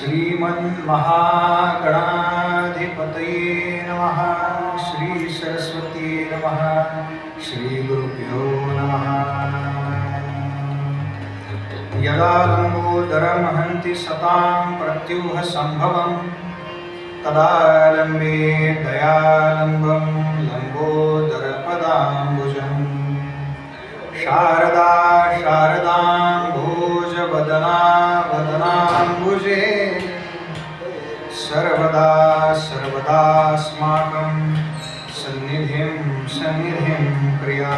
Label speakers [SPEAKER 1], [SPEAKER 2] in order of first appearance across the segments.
[SPEAKER 1] श्रीमन्महागणाधिपतये नमः। श्री सरस्वती नमः। श्री गुरुभ्यो नमः। यदा लम्बोदरं हन्ति सतां प्रत्यूह सम्भवं तदा लम्बे दयालम्बं लम्बोदरपदाम्बुजं शारदा शारदाम्भोजवदना वदनाम्बुजे सर्वदा सर्वदास्माकं सन्निधिं क्रिया।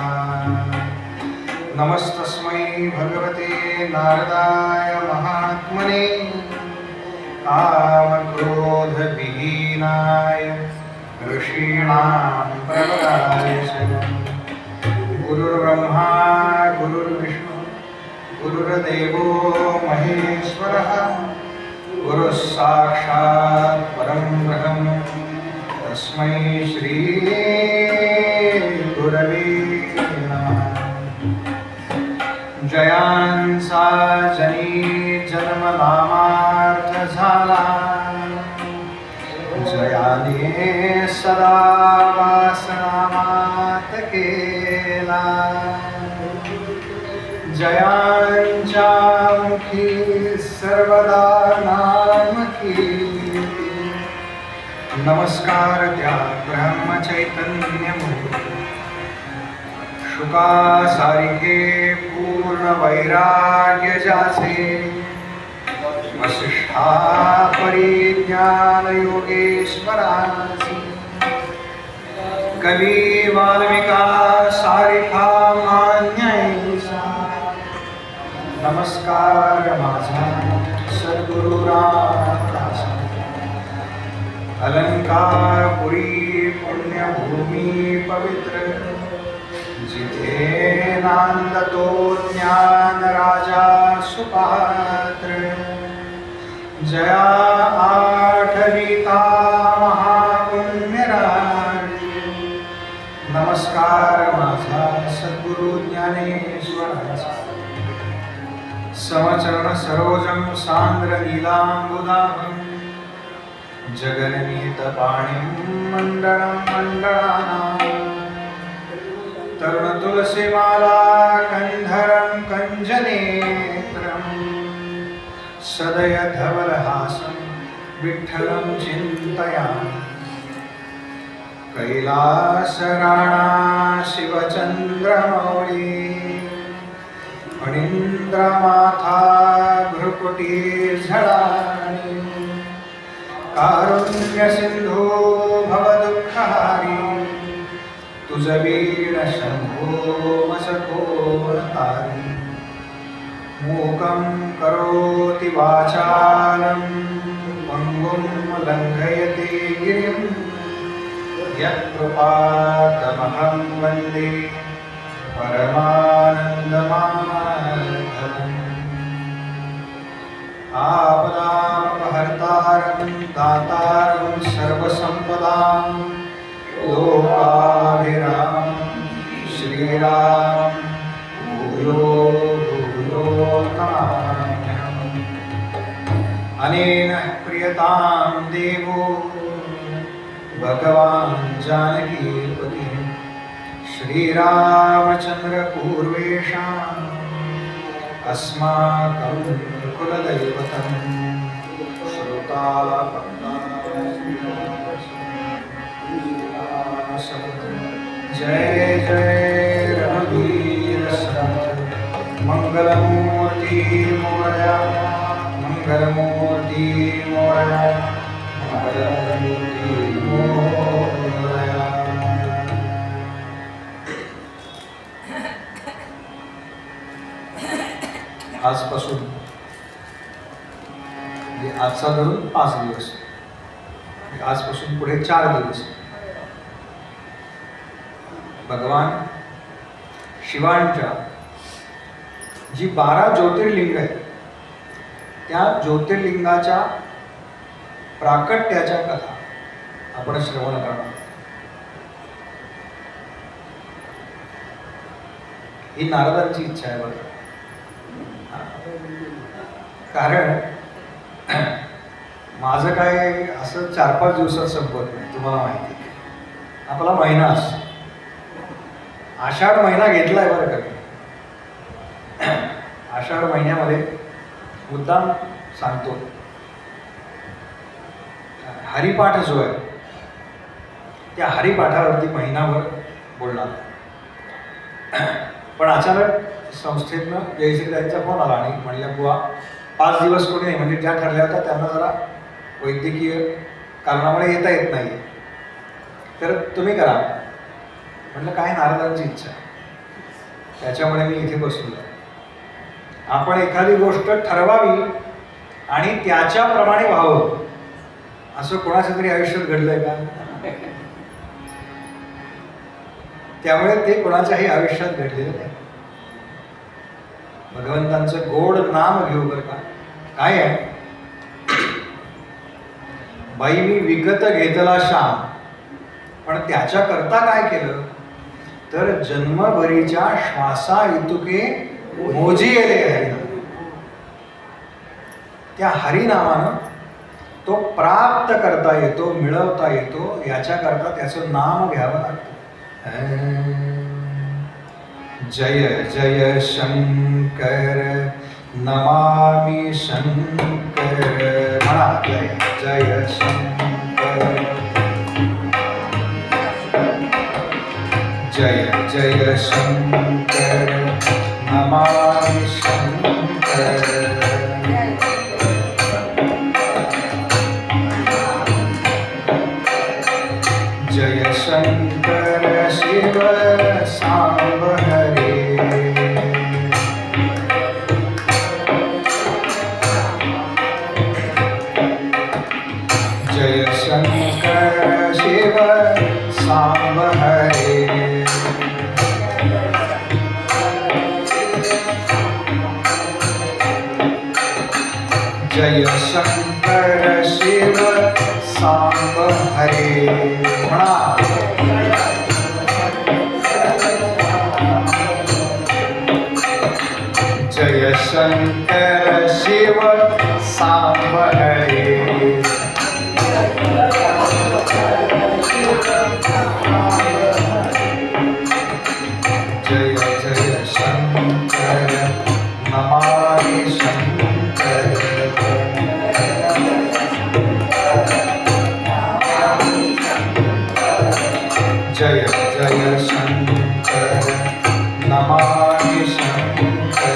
[SPEAKER 1] नमस्तस्मै भगवते नारदाय महात्मने कामक्रोधविहीनाय ऋषीणां प्रवराय च। गुरुर्ब्रह्मा गुरुर्विष्णु गुरुर्देवो महेश्वरः गुरुः साक्षात् परं ब्रह्म तस्मै श्री गुरवे नमः। जयांसा जनी जन्मनामार्थ झाला जयाने सदा वासनामात केला। जयांच्या मुखी सर्वदा नाम कीर्ती। नमस्कार त्या ब्रह्मचैतन्यमूर्ती शुकासारिखे पूर्ण वैराग्य जाचे। वसिष्ठा परिज्ञान योगेश्वरासी। कवी वाल्मिका सारिखा मान्यैसा। नमस्कार माझा सद्गुरु रामदास। अलंकारपुरी पुण्यभूमी पवित्र जिथे नांदतो ज्ञान राजा सुपात्र। जया आठविता महापुण्यराजी। नमस्कार माझा सद्गुरु ज्ञानेश्वराचा। समचरण सरोजं सांद्र नीलांबुदाभं जगन्नीतपाणिं मण्डलं मण्डलानां। तरुण तुलसीमाला कंधरं कंजनेत्रं सदय धवलहासं विठ्ठलं चिन्तयामि। कैलासराणा शिवचन्द्रमौळी फणीन्द्रमाथा भ्रुकुटीर्झळाणि। कारुण्यसिन्धो भवदुःखहारी तुझ वीण शंभो मसकोरतारी। मूकं करोति वाचालं पंगुं लंघयति गिरिं यत्कृपातमहं वन्दे परमानन्दमाधवम्। आपदापहर्तारं दातारं सर्वसम्पदां लोकाभिरामं श्रीराम भूयो भूयो नमाम्यहम्। अनेन प्रियतां देवो भगवान् जानकीपतिः श्रीरामचन्द्र पूर्वेषाम् अस्माकं कुलदैवतं जय जय रघुवीर समर्थ मंगलमूर्ती मोरया, मंगलमूर्ती मोरया, मंगलमूर्ती मोरया. आजपासून म्हणजे आजचा धरून 5 दिवस, आजपासून पुढे 4 दिवस भगवान शिवांच्या जी 12 ज्योतिर्लिंग आहेत त्या ज्योतिर्लिंगाच्या प्राकट्याच्या कथा आपण श्रवण करणार. ही नारदांची इच्छा आहे बघा. कारण माझं काय असं 4-5 दिवसात संपत नाही, तुम्हाला माहिती आहे. आपला महिना असतो, आषाढ महिना घेतलाय बरं का. आषाढ महिन्यामध्ये मुद्दाम सांगतो, हरिपाठ जो आहे त्या हरिपाठावरती महिनाभर बोलणार. पण अचानक संस्थेतनं जयश्रीताईंचा फोन आला आणि म्हणल्या बुवा 5 दिवस कोणी नाही, म्हणजे ज्या ठरल्या होत्या त्यांना जरा वैद्यकीय कारणामुळे येता येत नाही, तर तुम्ही करा. म्हटलं काय, नारदांची इच्छा, त्याच्यामुळे मी इथे बसलो. आपण एखादी गोष्ट ठरवावी आणि त्याच्याप्रमाणे व्हावं, असं कोणाच्या तरी आयुष्यात घडलंय का? त्यामुळे ते कोणाच्याही आयुष्यात घडलेलं नाही. भगवंतांचं गोड नाम घेऊ बरं का. काय आहे, बाई मी विकत घेतला श्याम, पण त्याच्याकरता काय केलं तर जन्मभरीच्या श्वासा इतुके मोजी येले हरिनाम. त्या हरिनामानं तो प्राप्त करता येतो, मिळवता येतो, याच्याकरता त्याचं नाम घ्यावं लागतं. जय जय शंकर नमामि शंकर. म्हणा जय जय शंकर, जय जय शंकर नमामि शंकर. जय शंकर शिव सांब हरे. जय शंकर शिव सांब हरे. जय शंकर शिव सांब हरे. म्हणा जय शंकर शिव सांब हरे. जय जय शंकर नमामि शंकर. जय जय शंकर नमामि शंकर.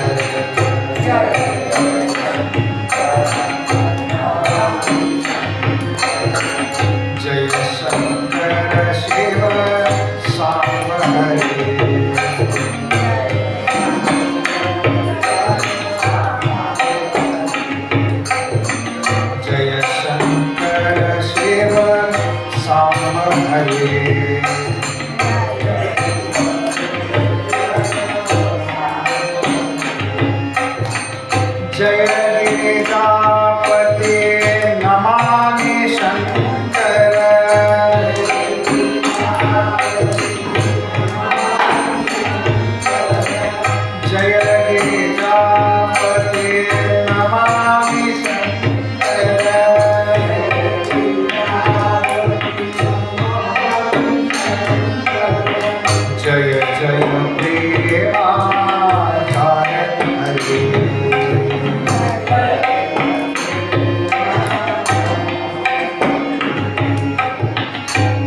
[SPEAKER 1] जय शंकर शिव सांब हरे. जय शंकर शिव सांब हरे. जय गिरिजापते नमामि शंकर. जय गिरिजापते नमामि शंकर. जय जय प्रेमाधार हरे.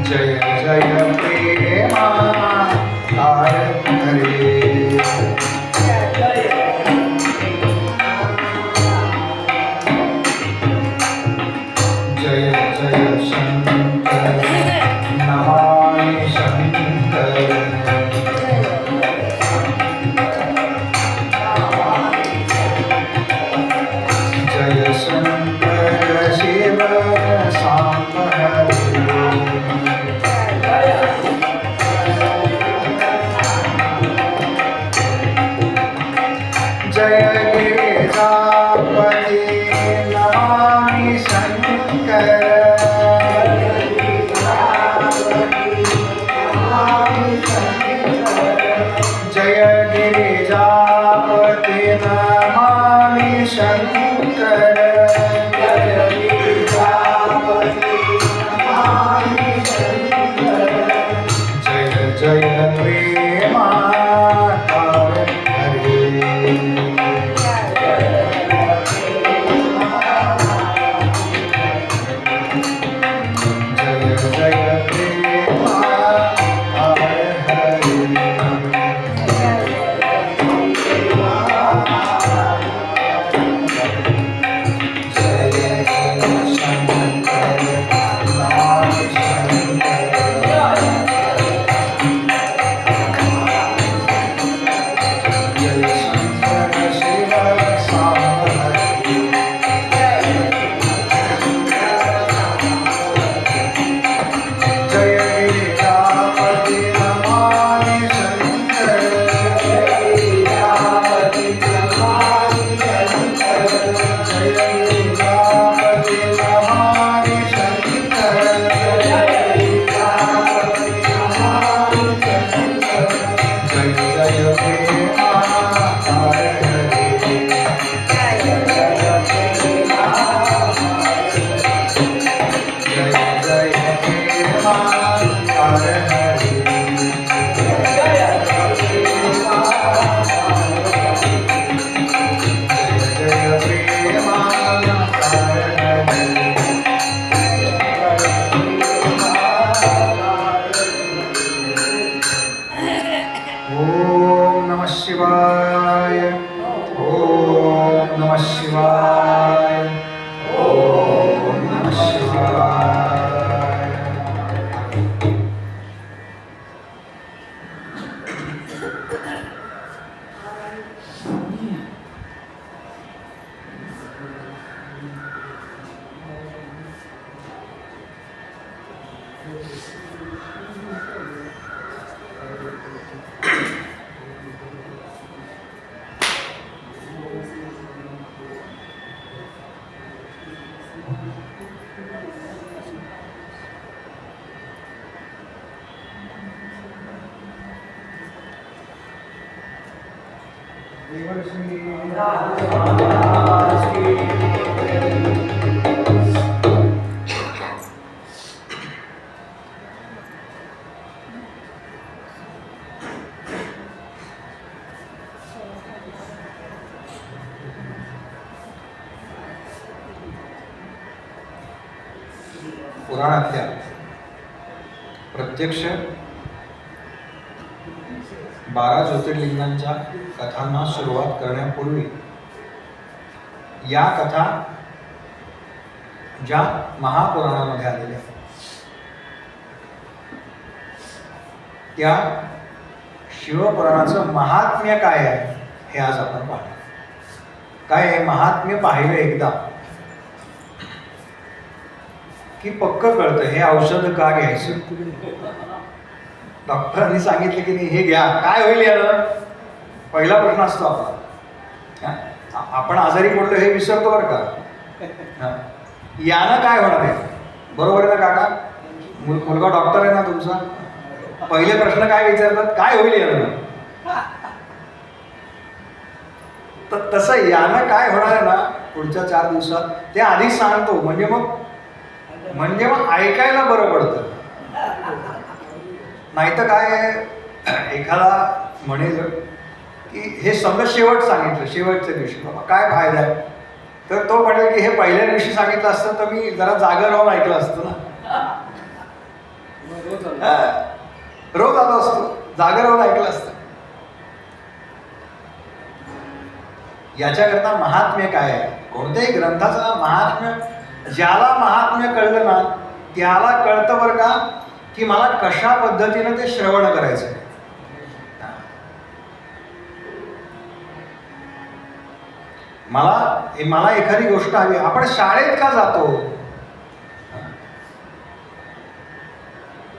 [SPEAKER 1] जय जय प्रेमाधार हरे. पुराणातल्या प्रत्यक्ष 12 ज्योतिर्लिंगांच्या कथांना सुरुवात करण्यापूर्वी या कथा ज्या महापुराणामध्ये आलेल्या त्या शिवपुराणाचं महात्म्य काय आहे हे आज आपण पाहणार. काय आहे महात्म्य पाहिलं एकदा की पक्क कळतं हे औषध का घ्यायचं. डॉक्टरांनी सांगितलं की नाही हे घ्या काय होईल यानं पहिला प्रश्न असतो आपला. आपण आजारी पडलो हे विसरतो बरं का. यानं काय होणार आहे बरोबर आहे ना काका. मुलगा डॉक्टर आहे ना तुमचा. पहिले प्रश्न काय विचारतात काय होईल यानं. तर तसं यानं काय होणार आहे ना पुढच्या 4 दिवसात ते आधीच सांगतो म्हणजे मग ऐकायला बरं पडतं. नाही तर काय एखादा म्हणेल की हे समजा शेवट सांगितलं शेवटच्या दिवशी बाबा काय फायदा आहे तर तो म्हणेल की हे पहिल्या दिवशी सांगितलं असतं तर मी जरा जागा राहून ऐकलं असतं ना. रोज आलो असतो जागा राहून ऐकलं असतं. याच्याकरता महात्म्य काय आहे कोणत्याही ग्रंथाचं महात्म्य ज्याला महात्म्य कळलं ना त्याला कळतं बरं का की मला कशा पद्धतीनं ते श्रवण करायचं. मला एखादी गोष्ट हवी. आपण शाळेत का जातो.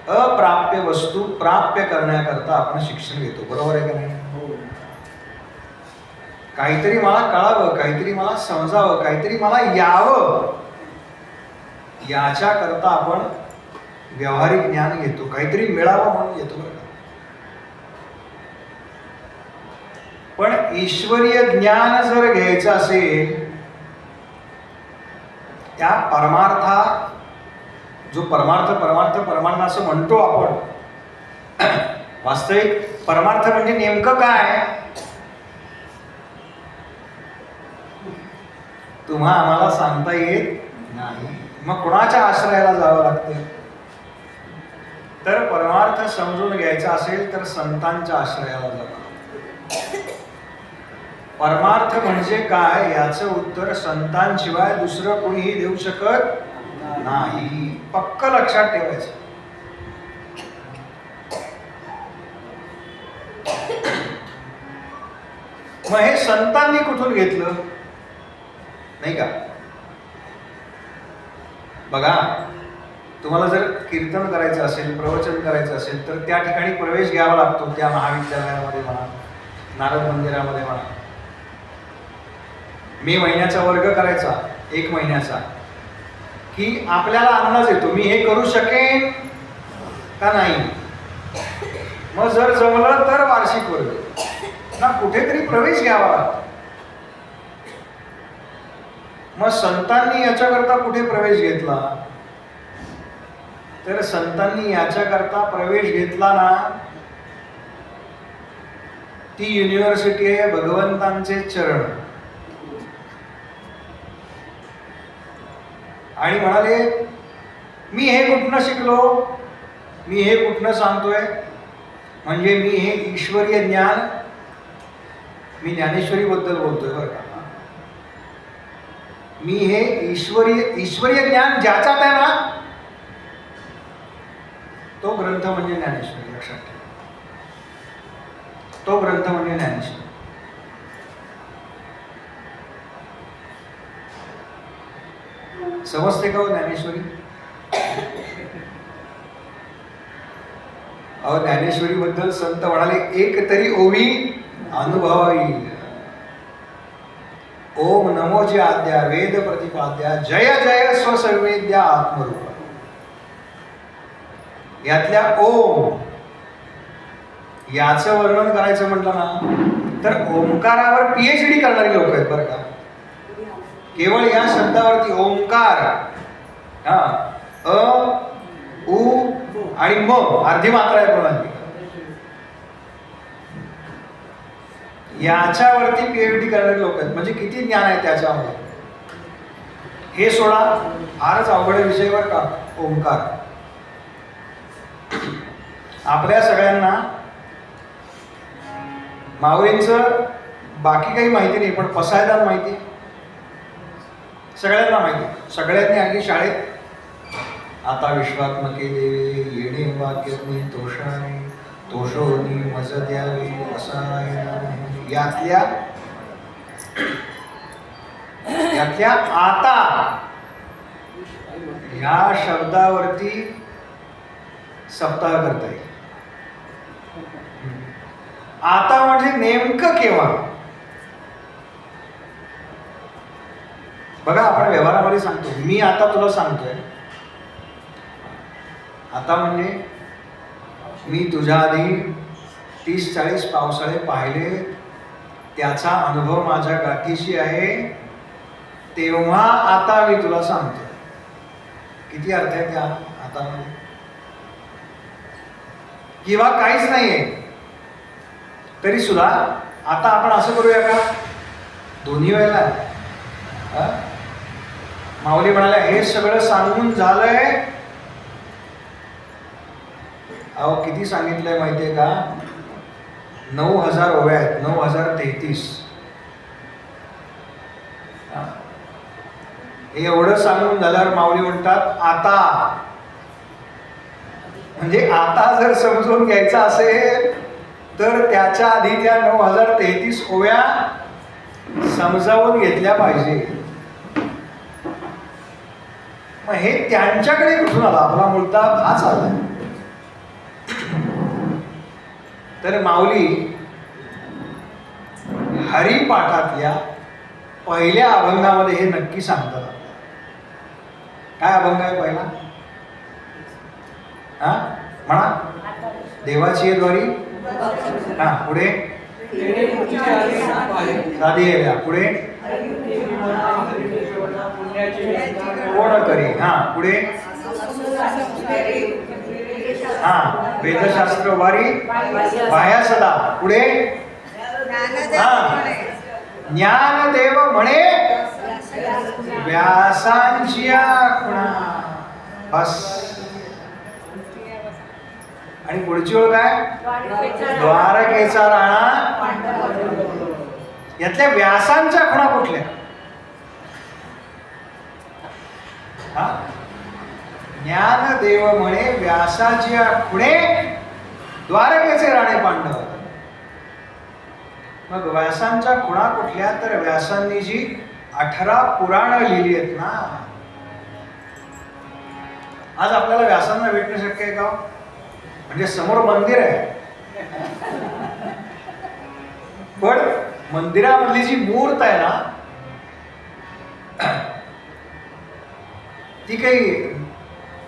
[SPEAKER 1] अप्राप्य वस्तू प्राप्य करण्याकरता आपण शिक्षण घेतो बरोबर आहे का नाही. काहीतरी मला कळावं काहीतरी मला समजावं काहीतरी मला यावं याच्याकरता आपण व्यावहारिक ज्ञान घेतो काहीतरी मिळावं म्हणून घेतो बरं. पण ईश्वरीय ज्ञान जर घ्यायचं असेल त्या जो परमार्थ असं म्हणतो आपण. वास्तविक परमार्थ म्हणजे नेमकं काय तुम्हा आम्हाला सांगता येत नाही. मग कुणाच्या आश्रयाला जावं लागतं. तर परमार्थ समजून घ्यायचा असेल तर संतांच्या आश्रयाला जावं. परमार्थ म्हणजे काय याचं उत्तर संतांशिवाय दुसरं कोणीही देऊ शकत नाही. पक्क लक्षात ठेवायचं. मग हे संतांनी कुठून घेतलं नाही का. बघा तुम्हाला जर कीर्तन करायचं असेल प्रवचन करायचं असेल तर त्या ठिकाणी प्रवेश घ्यावा लागतो. त्या महाविद्यालयामध्ये म्हणा नारद मंदिरामध्ये म्हणा. मी महिन्याचा वर्ग करायचा 1 महिन्याचा की आपल्याला अंदाज येतो मी हे करू शकेन का नाही. मग जर जमलं तर वार्षिक वर्ग ना कुठेतरी प्रवेश घ्यावा लागतो. मग संतांनी याच्याकरता कुठे प्रवेश घेतला तर संतांनी याच्याकरता प्रवेश घेतला ना ती युनिव्हर्सिटी आहे भगवंतांचे चरण. आणि म्हणाले मी हे कुठनं शिकलो मी हे कुठनं सांगतोय म्हणजे मी हे ईश्वरीय ज्ञान मी ज्ञानेश्वरी बद्दल बोलतोय बरं का. मी हे ईश्वरीय ज्ञान ज्याच्यात आहे ना तो ग्रंथ म्हणजे ज्ञानेश्वरी. लक्षात ठेवा तो ग्रंथ म्हणजे ज्ञानेश्वरी. समजते का हो ज्ञानेश्वरी. अहो ज्ञानेश्वरी बद्दल संत म्हणाले एक तरी ओवी अनुभवावी. ओम नमोजी आद्या वेद प्रतिपाद्या जय जय स्वसर्वेद्या आत्मरूप. यातल्या ओम याचं वर्णन करायचं म्हटलं ना तर ओंकारावर PhD करणारी लोक आहेत बरं का. केवळ या शब्दावरती ओंकार, हा, अ उ आणि म अर्धी मात्रा आहे प्रमाणे याच्यावरती PhD करणारे लोक आहेत. म्हणजे किती ज्ञान आहे त्याच्यामध्ये हे सोडा. फारच अवघड विषयावर का ओंकार. आपल्या सगळ्यांना माऊलींचं बाकी काही माहिती नाही, पण पसायदान माहिती आहे. सगळ्यांना माहिती. सगळ्यांनी अगदी शाळेत आता विश्वात्मके देवे येणे वाक्यज्ञे तोषाने तोषोनी मज द्यावे असाय यातल्या आता ह्या शब्दावरती सप्ताह करता येईल. आता म्हणजे नेमकं केव्हा. बघा आपण व्यवहारामध्ये सांगतो, मी आता तुला सांगतोय. आता म्हणजे मी तुझ्या आधी 30-40 पावसाळे पाहिले, त्याचा अनुभव माझ्या गाठीशी आहे, तेव्हा आता मी तुला सांगतो. किती अर्थ आहे त्या आता मध्ये. किंवा काहीच नाहीये तरी सुद्धा आता आपण असं करूया का, दोन्ही वेळेला. माऊली म्हणाल्या हे सगळं सांगून झालंय. अहो किती सांगितलंय माहितीये का, 9000 ओव्या आहेत, 9033. हे एवढं सांगून झाल्यावर माऊली म्हणतात आता. म्हणजे आता जर समजून घ्यायचं असेल तर त्याच्या आधी त्या 9033 ओव्या समजावून घेतल्या पाहिजे. मग हे त्यांच्याकडे कुठून आला, आपला मुद्दा हाच आला. तर माऊली हरिपाठातल्या पहिल्या अभंगामध्ये हे नक्की सांगतात. काय अभंग आहे पहिला? हा म्हणा. देवाची द्वारी. हा पुढे साधी आहे. पुढे कोण करी. हा पुढे हा वेदशास्त्र वारी बाह्या सदा. पुढे हा ज्ञानदेव म्हणे व्यासांची खुणा. बस. आणि पुढची ओळ काय? द्वारकेचा राणा. यातल्या व्यासांच्या खुणा कुठल्या? हा ज्ञानदेव म्हणे व्यासाची खुणे द्वारकेचे राणे पांडव. मग व्यासांच्या खुणा कुठल्या? तर व्यासांनी जी 18 पुराण लिहिली आहेत ना. आज आपल्याला व्यासांना भेटणं शक्य आहे का? म्हणजे समोर मंदिर आहे, पण मंदिरामधली जी मूर्त आहे ना ती काही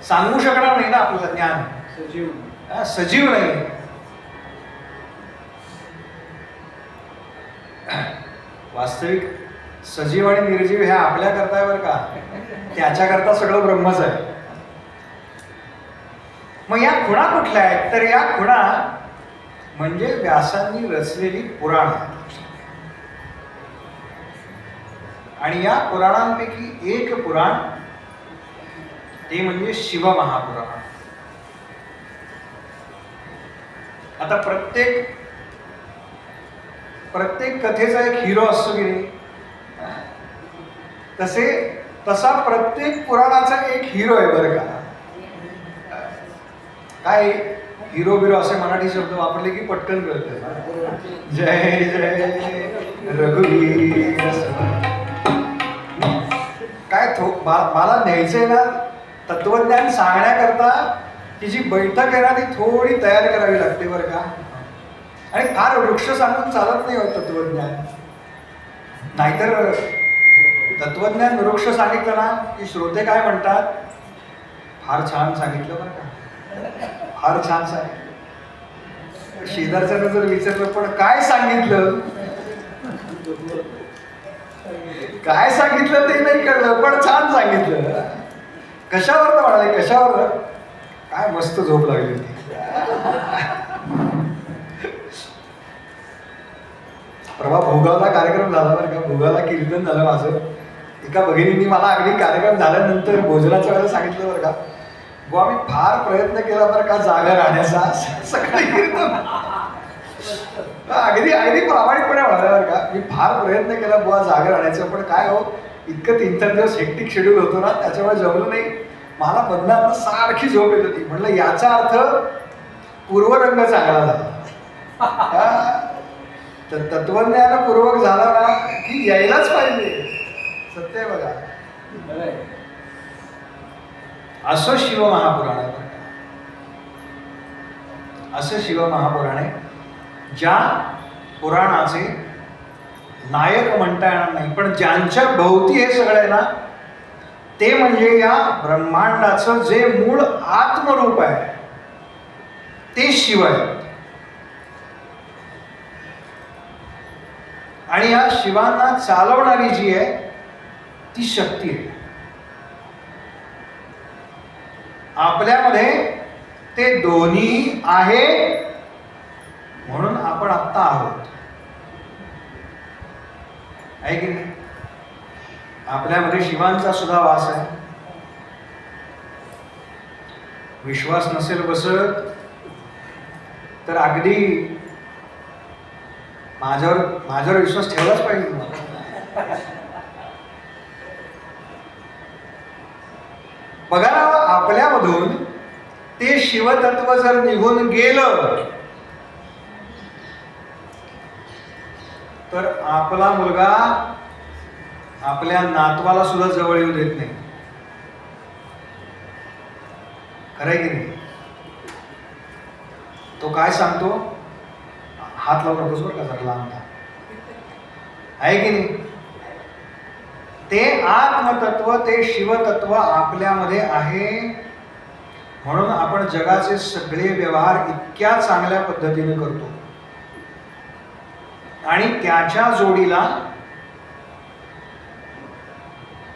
[SPEAKER 1] सांगू शकणार नाही ना आपल्याला. ज्ञान सजीव नाही. वास्तविक सजीव आणि निर्जीव ह्या आपल्या करता आहे बरं का, त्याच्याकरता सगळं ब्रह्मच आहे. मग या खुणा कुठल्या आहेत? तर या खुणा म्हणजे व्यासांनी रचलेली पुराण. आणि या पुराणांपैकी एक पुराण ते म्हणजे शिवमहापुराण. आता प्रत्येक कथेचा एक हिरो असतो की नाही, तसा प्रत्येक पुराणाचा एक हिरो आहे बरं का. काय हिरो बिरो असे मराठी शब्द वापरले की पटकन कळतं. जय जय रघुवीर. काय मला न्यायचंय ना तत्वज्ञान सांगण्याकरता की जी बैठक आहे ना ती थोडी तयार करावी लागते बरं का. आणि फार वृक्ष सांगून चालत नाही होत तत्वज्ञान. नाहीतर तत्वज्ञान वृक्ष सांगितलं ना की श्रोते काय म्हणतात, फार छान सांगितलं बरं का, फार छान सांगितलं. शेजारच्यानं जर विचारलं पण काय सांगितलं काय सांगितलं ते नाही कळलं, पण छान सांगितलं. कशावर म्हणाले, कशावर? काय मस्त झोप लागली होती. परवा भोगावला कार्यक्रम झाला बरं का, भोगावला कीर्तन झालं माझं. एका भगिनींनी मला अगदी कार्यक्रम झाल्यानंतर भोजनाच्या वेळेला सांगितलं बरं का, बुवा मी फार प्रयत्न केला बरं का जागा राहण्याचा. सकाळी कीर्तन अगदी अगदी प्रामाणिकपणे म्हणाला बरं का, मी फार प्रयत्न केला बुवा जागा राहण्याचा, पण काय हो इतकं 3-4 दिवस हेक्टिक शेड्यूल होतो ना, त्याच्यामुळे जमलं नाही. मला बदनात सारखी झोप येत होती. म्हटलं याचा अर्थ पूर्वरंग चांगला झाला. तर तत्वज्ञानपूर्वक झाला ना की यायलाच पाहिजे. सत्य आहे बघा. असं शिवमहापुराण आहे. असं शिवमहापुराण आहे ज्या पुराणाचे नायक म्हणता येणार नाही, पण ज्यांच्या भोवती हे सगळं आहे ना, ते म्हणजे या ब्रह्मांडाचं जे मूळ आत्मरूप आहे ते शिव आहे. आणि या शिवांना चालवणारी जी आहे ती शक्ती आहे. आपल्यामध्ये ते दोन्ही आहे, म्हणून आपण आत्ता आहोत. आहे की नाही? आपल्यामध्ये शिवांचा सुद्धा वास आहे. विश्वास नसेल बसत तर अगदी माझ्यावर विश्वास ठेवलाच पाहिजे तुम्हाला. बघा ना, आपल्यामधून ते शिवतत्व जर निघून गेलं तर आपला मुलगा आपल्या नातवाला सुद्धा जवळ येऊ देत नाही. खरंय की नाही? तो काय सांगतो, हात लावू नकोस बरं का जरा लांब आहे की नाही? ते आत्मतत्व, ते शिवतत्व आपल्यामध्ये आहे, म्हणून आपण जगाचे सगळे व्यवहार इतक्या चांगल्या पद्धतीने करतो. आणि त्याच्या जोडीला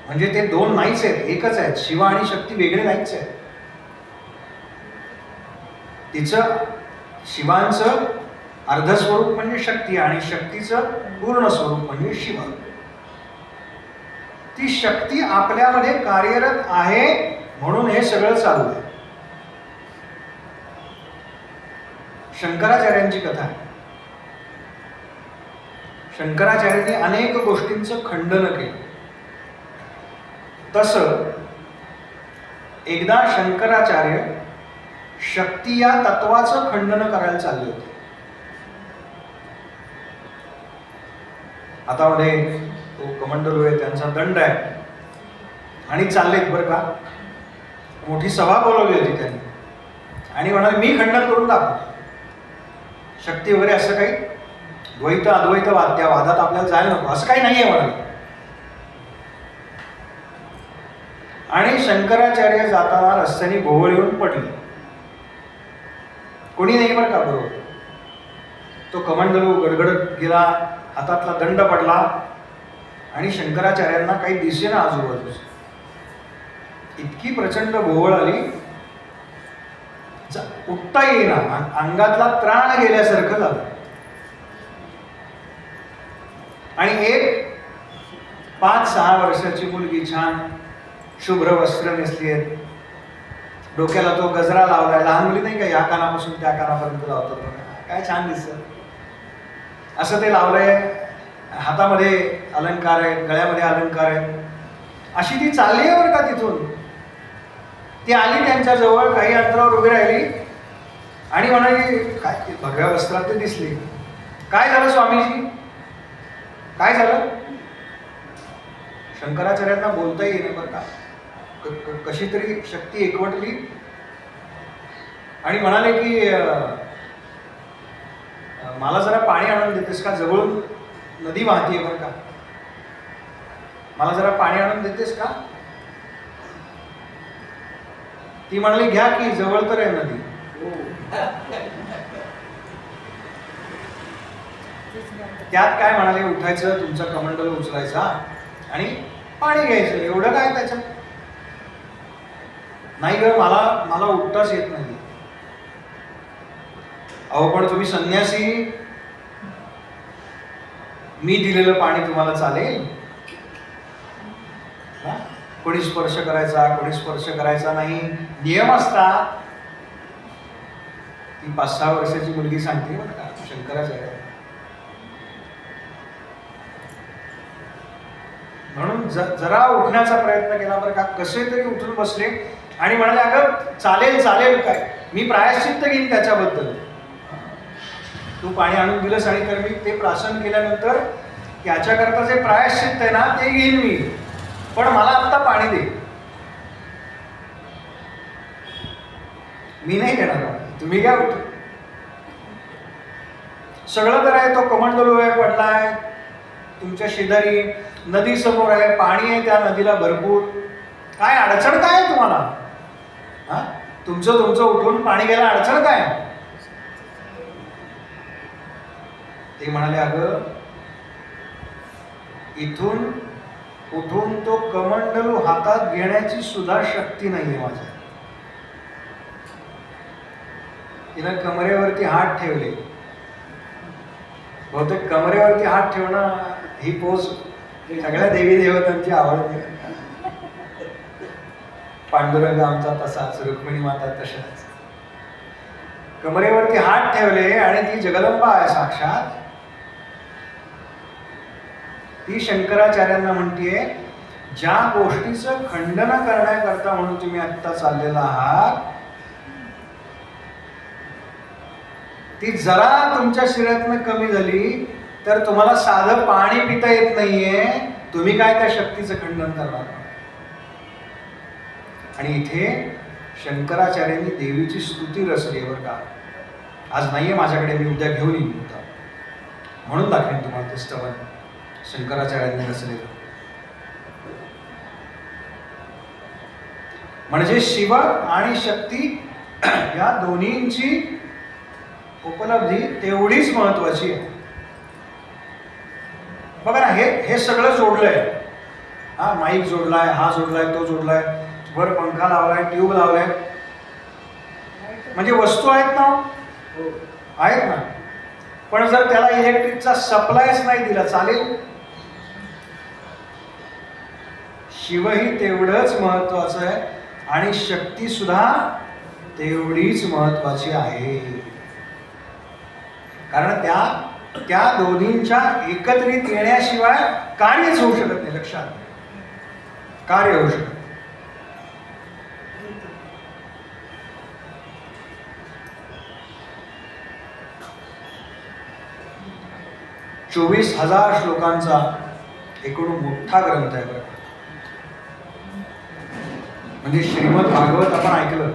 [SPEAKER 1] म्हणजे ते दोन नाहीच आहेत, एकच आहेत. शिव आणि शक्ती वेगळे नाहीच आहेत. तिचं शिवांचं अर्धस्वरूप म्हणजे शक्ती आणि शक्तीचं पूर्ण स्वरूप म्हणजे शिव. ती शक्ती आपल्यामध्ये कार्यरत आहे, म्हणून हे सगळं चालू आहे. शंकराचार्यांची कथा आहे. शंकराचार्यांनी अनेक गोष्टींचं खंडन केलं. तसं एकदा शंकराचार्य शक्ती या तत्वाचं खंडन करायला चालले होते. हातामध्ये तो कमंडलू आहे, त्यांचा दंड आहे आणि चाललेत बरं का. मोठी सभा बोलवली होती त्यांनी आणि म्हणाले मी खंडन करून दाखवतो. शक्ती वगैरे असं काही द्वैत अद्वैत त्या वादात आपल्याला जायला नको, असं काही नाहीये म्हणाले. आणि शंकराचार्य जाताना रस्त्याने भोवळ येऊन पडले. कोणी नाही बरं का बरोबर. तो कमंडलू गडगडत गेला, हातातला दंड पडला आणि शंकराचार्यांना काही दिसेना आजूबाजूस. इतकी प्रचंड भोवळ आली, उठता येईना, अंगातला त्राण गेल्यासारखं झालं. आणि एक 5-6 वर्षाची मुलगी, छान शुभ्र वस्त्र नेसली आहेत, डोक्याला तो गजरा लावलाय. लहान मुली नाही का या कानापासून त्या कानापर्यंत लावतात, काय छान दिसत असं ते लावलंय. हातामध्ये अलंकार आहेत, गळ्यामध्ये अलंकार आहेत. अशी ती चालली आहे बरं का. तिथून ती आली त्यांच्या जवळ, काही अंतरावर उभी राहिली आणि म्हणाली, काय भगव्या वस्त्रात ते दिसली. काय झालं स्वामीजी, काय झालं? शंकराचार्यांना बोलता येईल बरं का. कशी तरी शक्ती एकवटली आणि म्हणाले की मला जरा पाणी आणून देतेस का, जवळून नदी वाहतीये बरं का, मला जरा पाणी आणून देतेस का. ती म्हणाली घ्या की, जवळ तर आहे नदी. त्यात काय म्हणाले, उठायचं, तुमचा कमंडल उचलायचा आणि पाणी घ्यायचं, एवढं काय त्याच्यात. नाही ग, मला उठताच येत नाही. अहो पण तुम्ही संन्यासी, मी दिलेलं पाणी तुम्हाला चालेल? कोणी स्पर्श करायचा, कोणी स्पर्श करायचा नाही, नियम असतात. ती 5-6 वर्षाची मुलगी सांगते बरं का, शंकराचार्य. म्हणून जरा उठण्याचा प्रयत्न केला बरं का, कसे तरी उठून बसले आणि म्हणाले, अगं चालेल चालेल, काय मी प्रायश्चित्त घेईन त्याच्याबद्दल. तू पाणी आणून दिलंस आणि तर मी ते प्राशन केल्यानंतर याच्याकरता जे प्रायश्चित्त आहे ना ते घेईन मी, पण मला आत्ता पाणी दे. मी नाही देणार, तुम्ही काय उठ. सगळं तर आहे, तो कमंडलू आहे पडलाय तुमच्या शेजारी, नदी समोर आहे, पाणी आहे त्या नदीला भरपूर, काय अडचण काय आहे तुम्हाला? हा, तुमचं उठून पाणी घ्यायला अडचण काय? ते म्हणाले, अगं इथून उठून तो कमंडलू हातात घेण्याची सुद्धा शक्ती नाहीये माझ्या. तिनं कमरेवरती हात ठेवले. बहुतेक कमरेवरती हात ठेवणं ही पोच सगळ्या देवी देवतांची आवडते. पांडुरंग आमचा तसाच, रुक्मिणी माता तशाच. कमरेवरती हात ठेवले आणि ती जगदंबा आहे साक्षात. ती शंकराचार्यांना म्हणतीये, ज्या गोष्टीचं खंडन करण्याकरता म्हणून तुम्ही आत्ता चाललेला आहात, ती जरा तुमच्या शरीरातनं कमी झाली तर तुम्हाला साधं पाणी पिता येत नाहीये, तुम्ही काय त्या शक्तीचं खंडन करणार? आणि इथे शंकराचार्यांनी देवीची स्तुती रचली बरं का. आज नाहीये माझ्याकडे, मी उद्या घेऊन येईन होता, म्हणून दाखवेन तुम्हाला ते स्तवन शंकराचार्यांनी रचलेलं. म्हणजे शिव आणि शक्ती या दोन्हींची उपलब्धी तेवढीच महत्वाची आहे. बघा ना, हे सगळं जोडलंय. हा, माईक जोडलाय, हा जोडलाय, तो जोडलाय, वर पंखा लावलाय, ट्यूब लावलाय, म्हणजे वस्तू आहेत ना, आहेत ना. पण जर त्याला इलेक्ट्रिकचा सप्लायच नाही दिला चालेल? शिवही तेवढंच महत्वाचं आहे आणि शक्ती सुद्धा तेवढीच महत्वाची आहे. कारण त्या दोन्हींच्या एकत्रित येण्याशिवाय कार्यच होऊ शकत नाही. लक्षात, कार्य होऊ शकत. 24,000 श्लोकांचा एकूण मोठा ग्रंथ आहे बरं. म्हणजे श्रीमद भागवत आपण ऐकलं,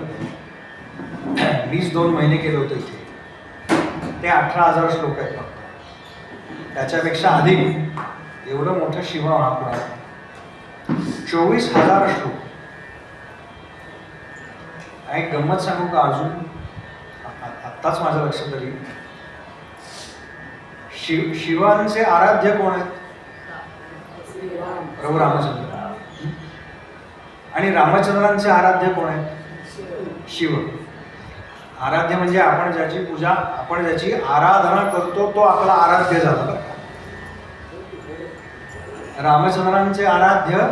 [SPEAKER 1] 22 महिने केलं होतं इथे, ते 18,000 श्लोक आहेत फक्त. त्याच्यापेक्षा अधिक एवढं मोठं शिव महापुराण, 24,000 श्लोक. एक गंमत सांगू का? अजून आत्ताच माझ्या लक्षात आली. शिवांचे आराध्य कोण आहेत? प्रभू रामचंद्र. आणि रामचंद्रांचे आराध्य कोण आहेत? शिव. आराध्य म्हणजे आपण ज्याची पूजा, आपण ज्याची आराधना करतो तो आपला आराध्य झाला. रामचंद्रांचे आराध्य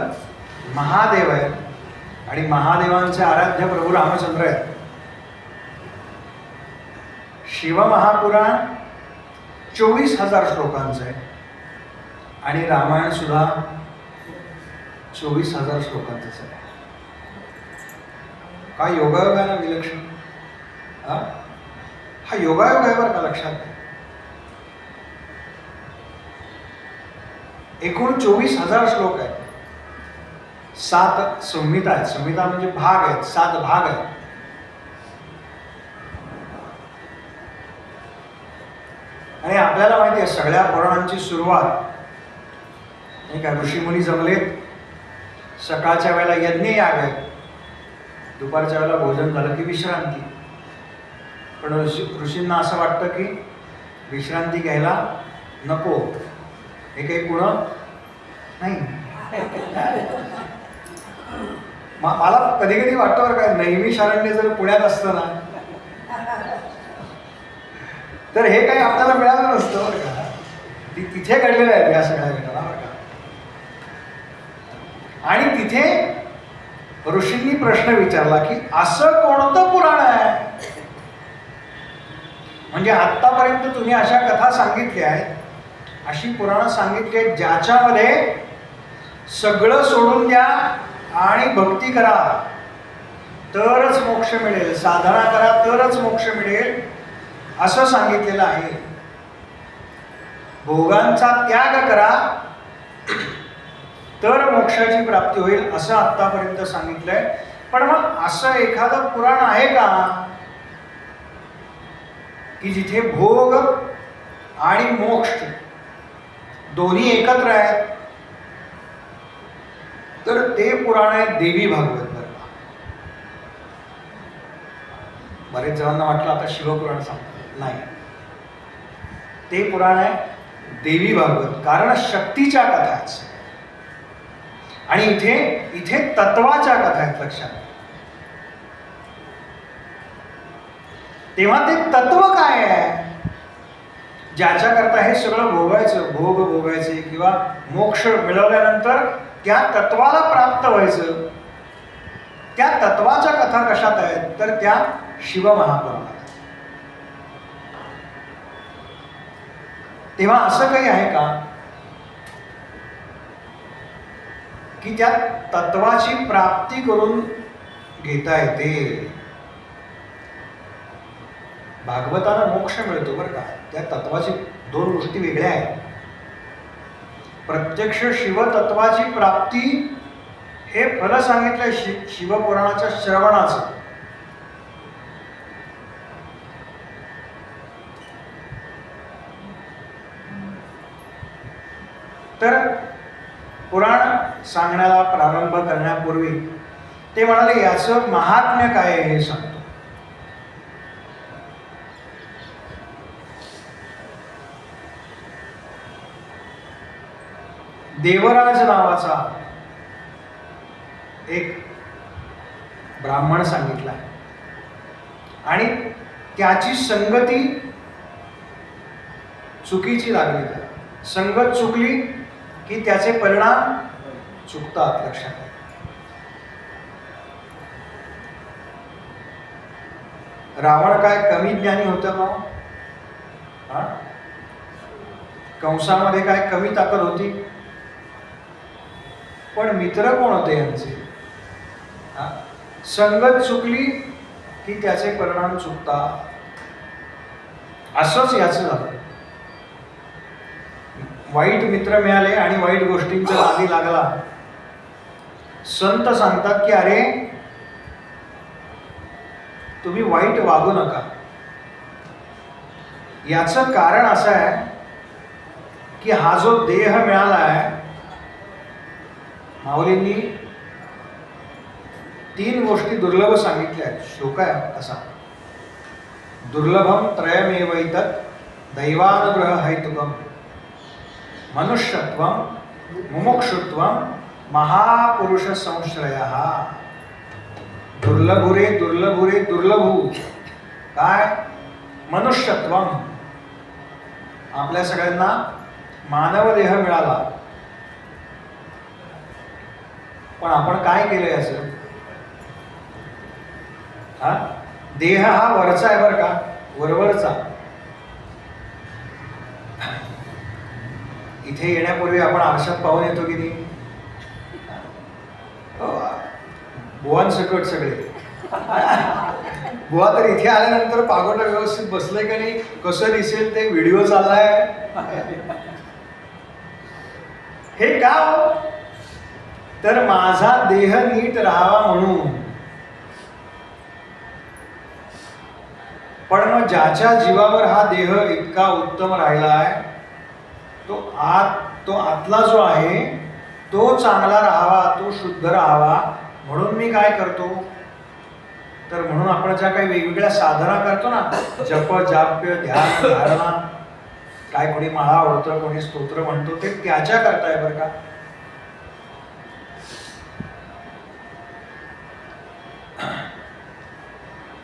[SPEAKER 1] महादेव आहेत आणि महादेवांचे आराध्य प्रभू रामचंद्र आहेत. शिव महापुराण 24,000 श्लोकांचं आहे आणि रामायण सुद्धा 24,000 श्लोकांचंच आहे. काय योगायोग आहे ना, विलक्षण. हा योगायोग आहे बरं का, लक्षात. एकूण 24,000 श्लोक आहेत. 7 संहिता आहेत. संहिता म्हणजे भाग आहेत, 7 भाग आहेत. आणि आपल्याला माहिती आहे सगळ्या पुराणांची सुरुवात नाही का, ऋषीमुनी जमलेत, सकाळच्या वेळेला यज्ञ याग आहे, दुपारच्या वेळेला भोजन झालं की विश्रांती. पण ऋषींना असं वाटतं की विश्रांती घ्यायला नको, हे काही कुणं नाही. मला कधी कधी वाटतं बरं का, नेहमी शरण्य जर पुण्यात असतं ना तर हे काही आपल्याला मिळालं नसतं बरं का. तिथे घडलेलं आहे या सगळ्या घटना बरं का. आणि तिथे ऋषींनी प्रश्न विचारला की असं कोणतं पुराण आहे, म्हणजे आतापर्यंत तुम्ही अशा कथा सांगितल्या आहेत, अशी पुराणं सांगितली आहेत ज्याच्यामध्ये सगळं सोडून द्या आणि भक्ती करा तरच मोक्ष मिळेल, साधना करा तरच मोक्ष मिळेल असं सांगितलेलं आहे. भोगांचा त्याग करा तर मोक्षाची प्राप्ती होईल असं आतापर्यंत सांगितलंय. पण मग असं एखादं पुराण आहे का की जिथे भोग आणि मोक्ष दोन्ही एकत्र आहेत? तर ते पुराण आहे देवी भागवत. बरेच जणांना वाटलं आता शिवपुराण सांगतात, नाही, ते पुराण आहे देवी भागवत. कारण शक्तीच्या कथा आहेत आणि इथे इथे तत्वाच्या कथा आहेत, लक्षात. तेव्हा ते तत्व काय आहे ज्याच्याकरता हे सगळं भोगायचं, भोग भोगायचे किंवा मोक्ष मिळवल्यानंतर त्या तत्वाला प्राप्त व्हायचं, त्या तत्वाच्या कथा कशात आहेत तर त्या शिवमहापुराणात. तेव्हा असं काही आहे का की त्या तत्वाची प्राप्ती करून घेता येते? भागवताला मोक्ष मिळतो बरं का, त्या तत्वाची दोन गोष्टी वेगळ्या आहेत. प्रत्यक्ष शिवतत्वाची प्राप्ती हे फल सांगितलंय शिवपुराणाच्या श्रवणाचं. तर पुराण सांगण्याला प्रारंभ करण्यापूर्वी ते म्हणाले याचं महात्म्य काय आहे हे सांगतो. देवराज नावाचा एक ब्राह्मण सांगितला आणि त्याची संगती चुकीची लागली. संगत चुकली की त्याचे परिणाम चुकतात, लक्षात. रावण काय कमी ज्ञानी होता का? कंसामध्ये काय कमी ताकद होती? पण मित्र कोण होते यांचे? संगत चुकली की त्याचे परिणाम चुकतात. असंच याचं झालं. वाईट मित्र मिळाले आणि वाईट गोष्टींचा नादी लागला. संत सांगतात की अरे तुम्ही वाईट वागू नका. याचं कारण असं आहे की हा जो देह मिळाला आहे, माऊलींनी 3 गोष्टी दुर्लभ सांगितल्या आहेत. श्लोक आहे असा, दुर्लभम त्रयमेवैतत् दैवानुग्रह हैतुकम मनुष्यत्वम मुमुक्षुत्वम महापुरुष संश्रयः. दुर्लभुरे दुर्लभुरे दुर्लभू. काय? मनुष्यत्वम. आपल्या सगळ्यांना मानव देह मिळाला, पण आपण काय केलं याचं? देह हा वरचा आहे बरं का, वरवरचा. इथे येण्यापूर्वी आपण आरशात पाहून येतो की नाही? बुवांसकट सगळे. बुवा तर इथे आल्यानंतर पागोटा व्यवस्थित बसलंय का नाही, कसं दिसेल ते व्हिडिओ चाललाय. हे का? तर माझा देह नीट राहावा म्हणून. पण मग ज्याच्या जीवावर हा देह इतका उत्तम राहिला आहे, तो आतला जो आहे तो चांगला राहावा, तो शुद्ध राहावा म्हणून मी काय करतो? तर म्हणून आपण ज्या काही वेगवेगळ्या साधना करतो ना, जप जाप्य ध्यान धारणा, काय कोणी माळा आवडतं, कोणी स्तोत्र म्हणतो, ते त्याच्या करताय बरं का.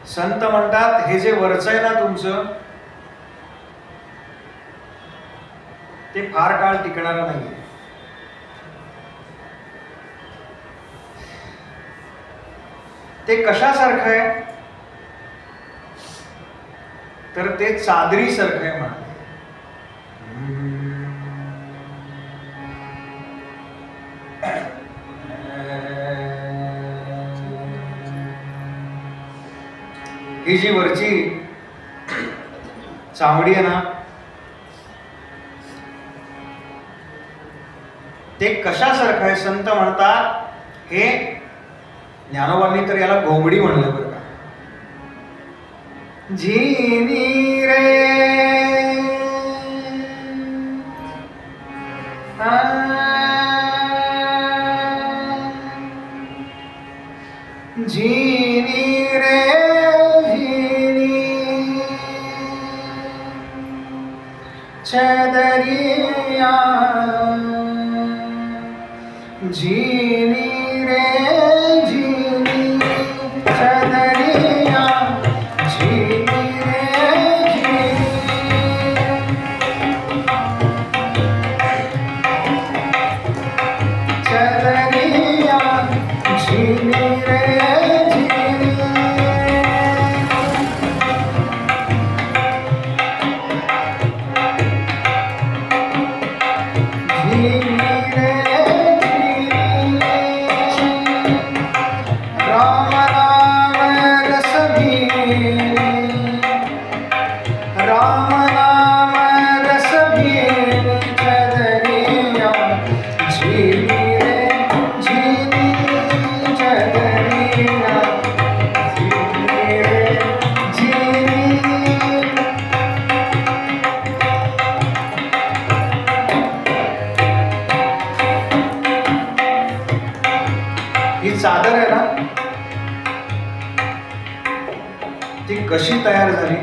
[SPEAKER 1] संत म्हणतात हे जे वरचं आहे ना तुमचं, ते फार काळ टिकणारं नाहीये. ते कशासारखं आहे तर ते चादरी सारखं आहे म्हणा. ही जी वरची चामडी आहे ना, ते कशासारखं आहे. संत म्हणतात हे, ज्ञानोबांनी तर याला घोंगडी म्हणलं बरं का. झिनी रे झिनी रे झिनी चदरिया झिनी रे झिनी चदरिया झिनी रे झिनी चदरिया झिनी रे चादर आहे ना, ती कशी तयार झाली.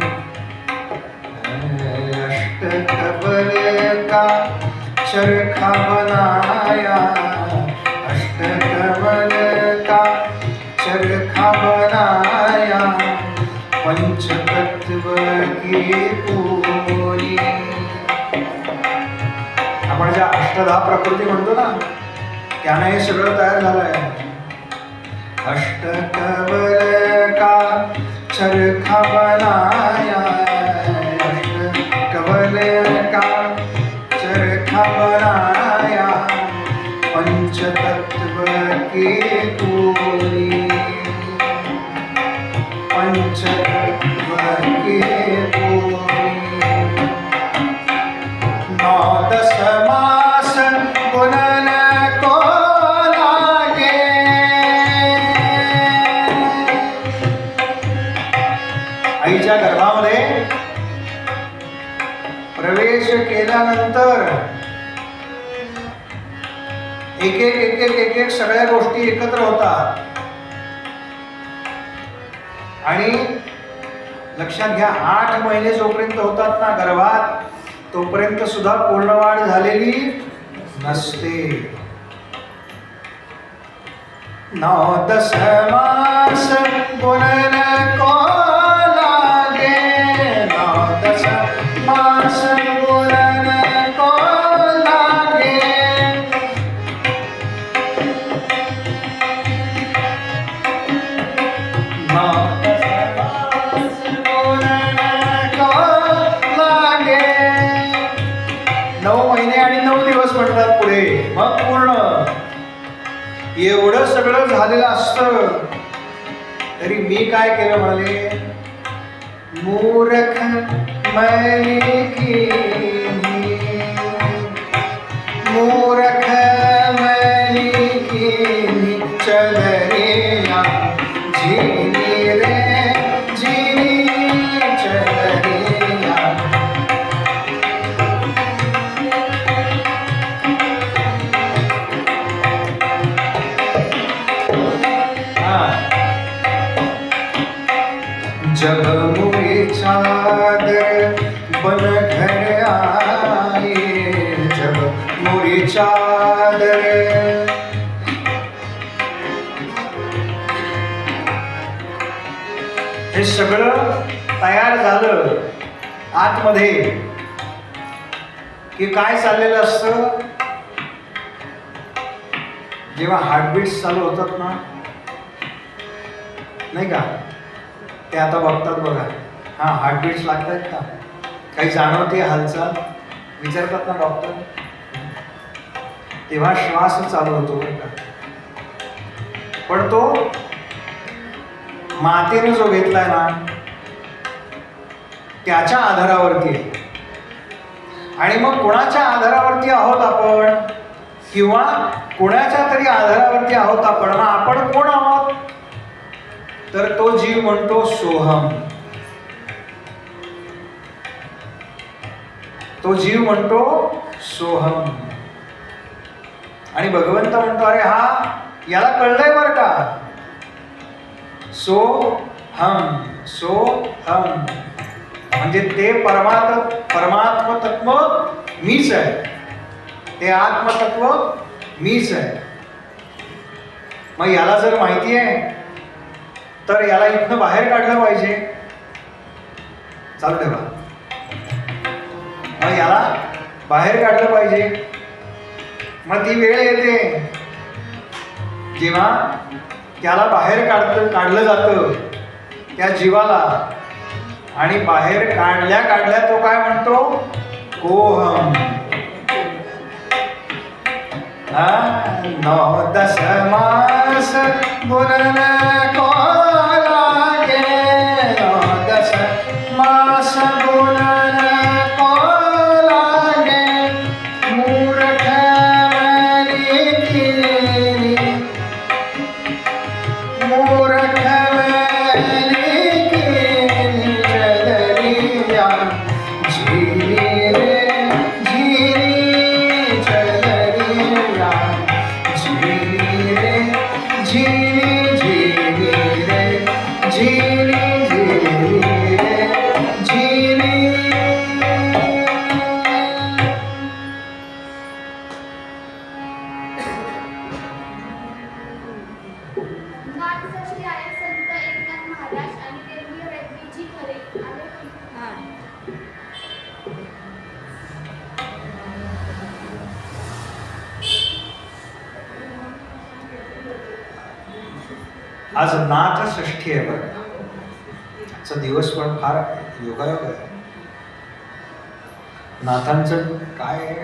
[SPEAKER 1] अष्टकबल का चरखा बनाया, अष्टकबल का चरखा बनाया, पंचतत्व की पूरी. आपण ज्या अष्टधा प्रकृती म्हणतो ना, त्यानं हे सगळं तयार झालं आहे. अष्टकबल का चरखा बनाया, अष्टकबल का चरखा बनाया, पंचतत्व की पूरी, पंचतत्व की पूरी. 9-10 मास गुणन को आईच्या गर्भामध्ये प्रवेश केल्यानंतर एक सगळ्या गोष्टी एकत्र होतात. आणि लक्षात घ्या, 8 महिने जोपर्यंत होतात ना गर्भात, तोपर्यंत सुद्धा पूर्ण वाढ झालेली नसते. 9-10 मास गुणन को मास गुणन को लागे, मास गुणन को लागे. 9 महिने आणि 9 दिवस म्हणतात पुढे, मग पूर्ण. एवढं सगळं झालेलं असतं तरी मी काय केलं म्हणाले, मूर्ख मैली मूर्ख मैली की चदरिया झिनी रे झिनी चदरिया. जब मुझे चादर बन घर आ सादर. हे सगळं तयार झालं आतमध्ये की काय चाललेलं असतं, जेव्हा हार्टबीट्स चालू होतात ना, नाही का, ते आता बघतात बघा, हा हार्टबीट्स लागतात का, काही जाणवते हालचाल, विचारतात ना डॉक्टर, तेव्हा श्वास चालू होतो बरं का. पण तो मातेने जो घेतलाय ना त्याच्या आधारावरती आहे. आणि मग कोणाच्या आधारावरती आहोत आपण, किंवा कोणाच्या तरी आधारावरती आहोत आपण, मग आपण कोण आहोत, तर तो जीव म्हणतो सोहम. तो जीव म्हणतो सोहम. आणि भगवंत म्हणतो अरे हा याला कळलंय बरं का, सो हम सो हम, म्हणजे ते परमात्म तत्व मीच आहे, ते आत्मतत्व मीच आहे. मग याला जर माहिती आहे तर याला इथनं बाहेर काढलं पाहिजे. चालू ठेवा. मग याला बाहेर काढलं पाहिजे. मग ती वेळ येते जेव्हा त्याला बाहेर काढलं जातं त्या जीवाला, आणि बाहेर काढल्या काढल्या तो काय म्हणतो, कोहम. 9-10 मास बोलन को लागे, 9-10 मास बोलन को लागे, मूर्ख मनी कीनी, मूर्ख मनी कीनी चदरिया, झीली रे झीली चदरिया, झीली रे झीली झीली रे झीली झीली रे झीली.
[SPEAKER 2] नाथसाठी आहे संत एकनाथ महाराज आणि देवगीर रेड्डीजी खरे आले.
[SPEAKER 1] आज नाथ षष्ठी आहे बघा. आजचा दिवस पण फार योगायोग आहे. नाथांचं काय आहे,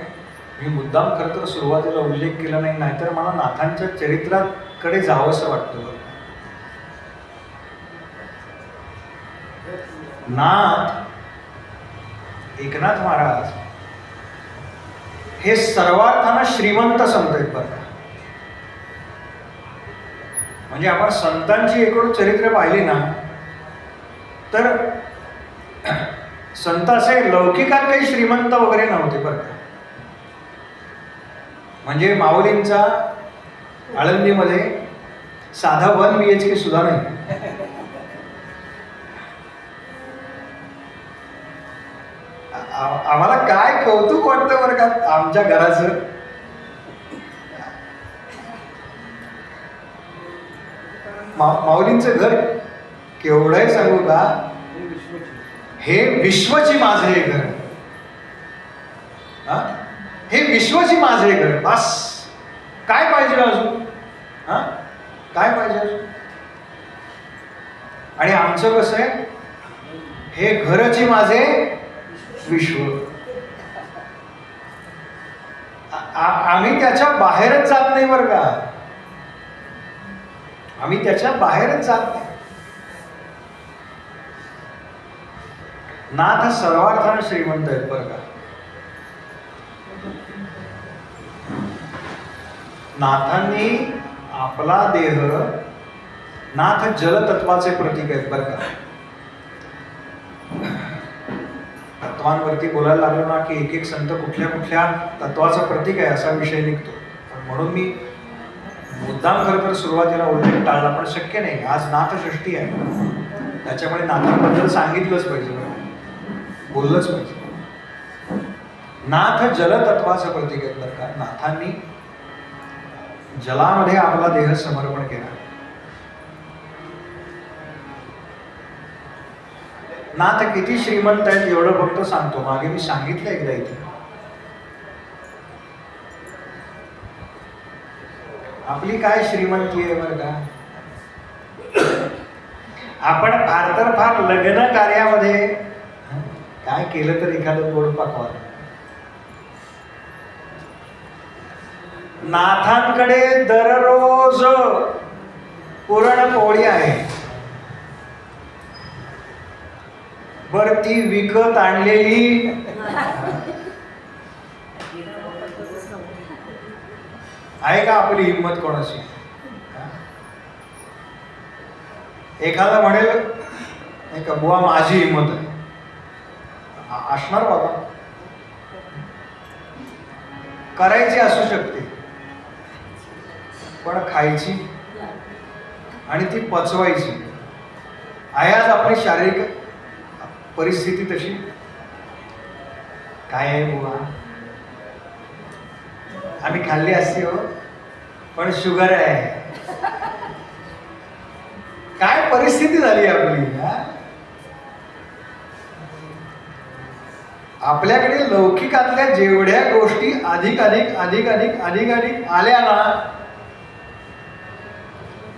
[SPEAKER 1] मी मुद्दाम खरं तर सुरुवातीला उल्लेख केला नाही, नाहीतर मला नाथांच्या चरित्राकडे जावंसं वाटतं. नाथ एकनाथ महाराज हे सर्वार्थानं श्रीमंत संत आहेत बरं का. म्हणजे आपण संतांची एकूण चरित्र पाहिली ना तर संत असे लौकिकात काही श्रीमंत वगैरे नव्हते बरं का. म्हणजे माऊलींचा आळंदीमध्ये साधा 1 BHK सुद्धा नाही. आम्हाला काय कौतुक वाटतं बरं का आमच्या घराचं. माऊलींचं घर केवढं आहे सांगू का, हे विश्वची माझे घर. हे विश्वची माझे घर. बस काय पाहिजे अजून, काय पाहिजे अजून. आणि आमचं कसं आहे, हे घरची माझे विश्व. आम्ही त्याच्या बाहेरच जात नाही बरं का, आम्ही त्याच्या बाहेरच जात नाही. नाथ सर्वार्थानं श्रीमंत आहेत बरं का. नाथांनी आपला देह, नाथ जलतत्वाचे प्रतीक आहेत बरं का. तत्वांवरती बोलायला लागलो ना की एक एक संत कुठल्या कुठल्या तत्वाचं प्रतीक आहे असा विषय निघतो. म्हणून मी मुद्दाम खरं तर सुरुवातीला उल्लेख टाळला, पण शक्य नाही. आज नाथषष्ठी आहे, त्याच्यामुळे नाथांबद्दल सांगितलंच पाहिजे, बोललंच पाहिजे. नाथ जलतत्वाचं प्रतीक आहे बरं का. नाथांनी जलामध्ये आपला देह समर्पण केला. नाथ किती श्रीमंत आहेत एवढं फक्त सांगतो. मागे मी सांगितलं एकदा इथे. आपली काय श्रीमंती आहे बरं का. आपण फार तर फार लग्न कार्यामध्ये काय केलं तर एखादं गोड पकवान. नाथांकडे दररोज पुरणपोळी आहे. बर ती विकत आणलेली आहे का आपली हिंमत कोणाची. एखादा म्हणेल नाही का बुवा माझी हिंमत आहे. असणार बाबा. करायची असू शकते पण खायची आणि ती पचवायची आहे. आज आपली शारीरिक परिस्थिती तशी काय आहे बुवा. आम्ही खाल्ली असती हो पण शुगर आहे. काय परिस्थिती झाली आपली. आपल्याकडे लौकिकातल्या जेवढ्या गोष्टी अधिक अधिक अधिक अधिक अधिक अधिक आल्या ना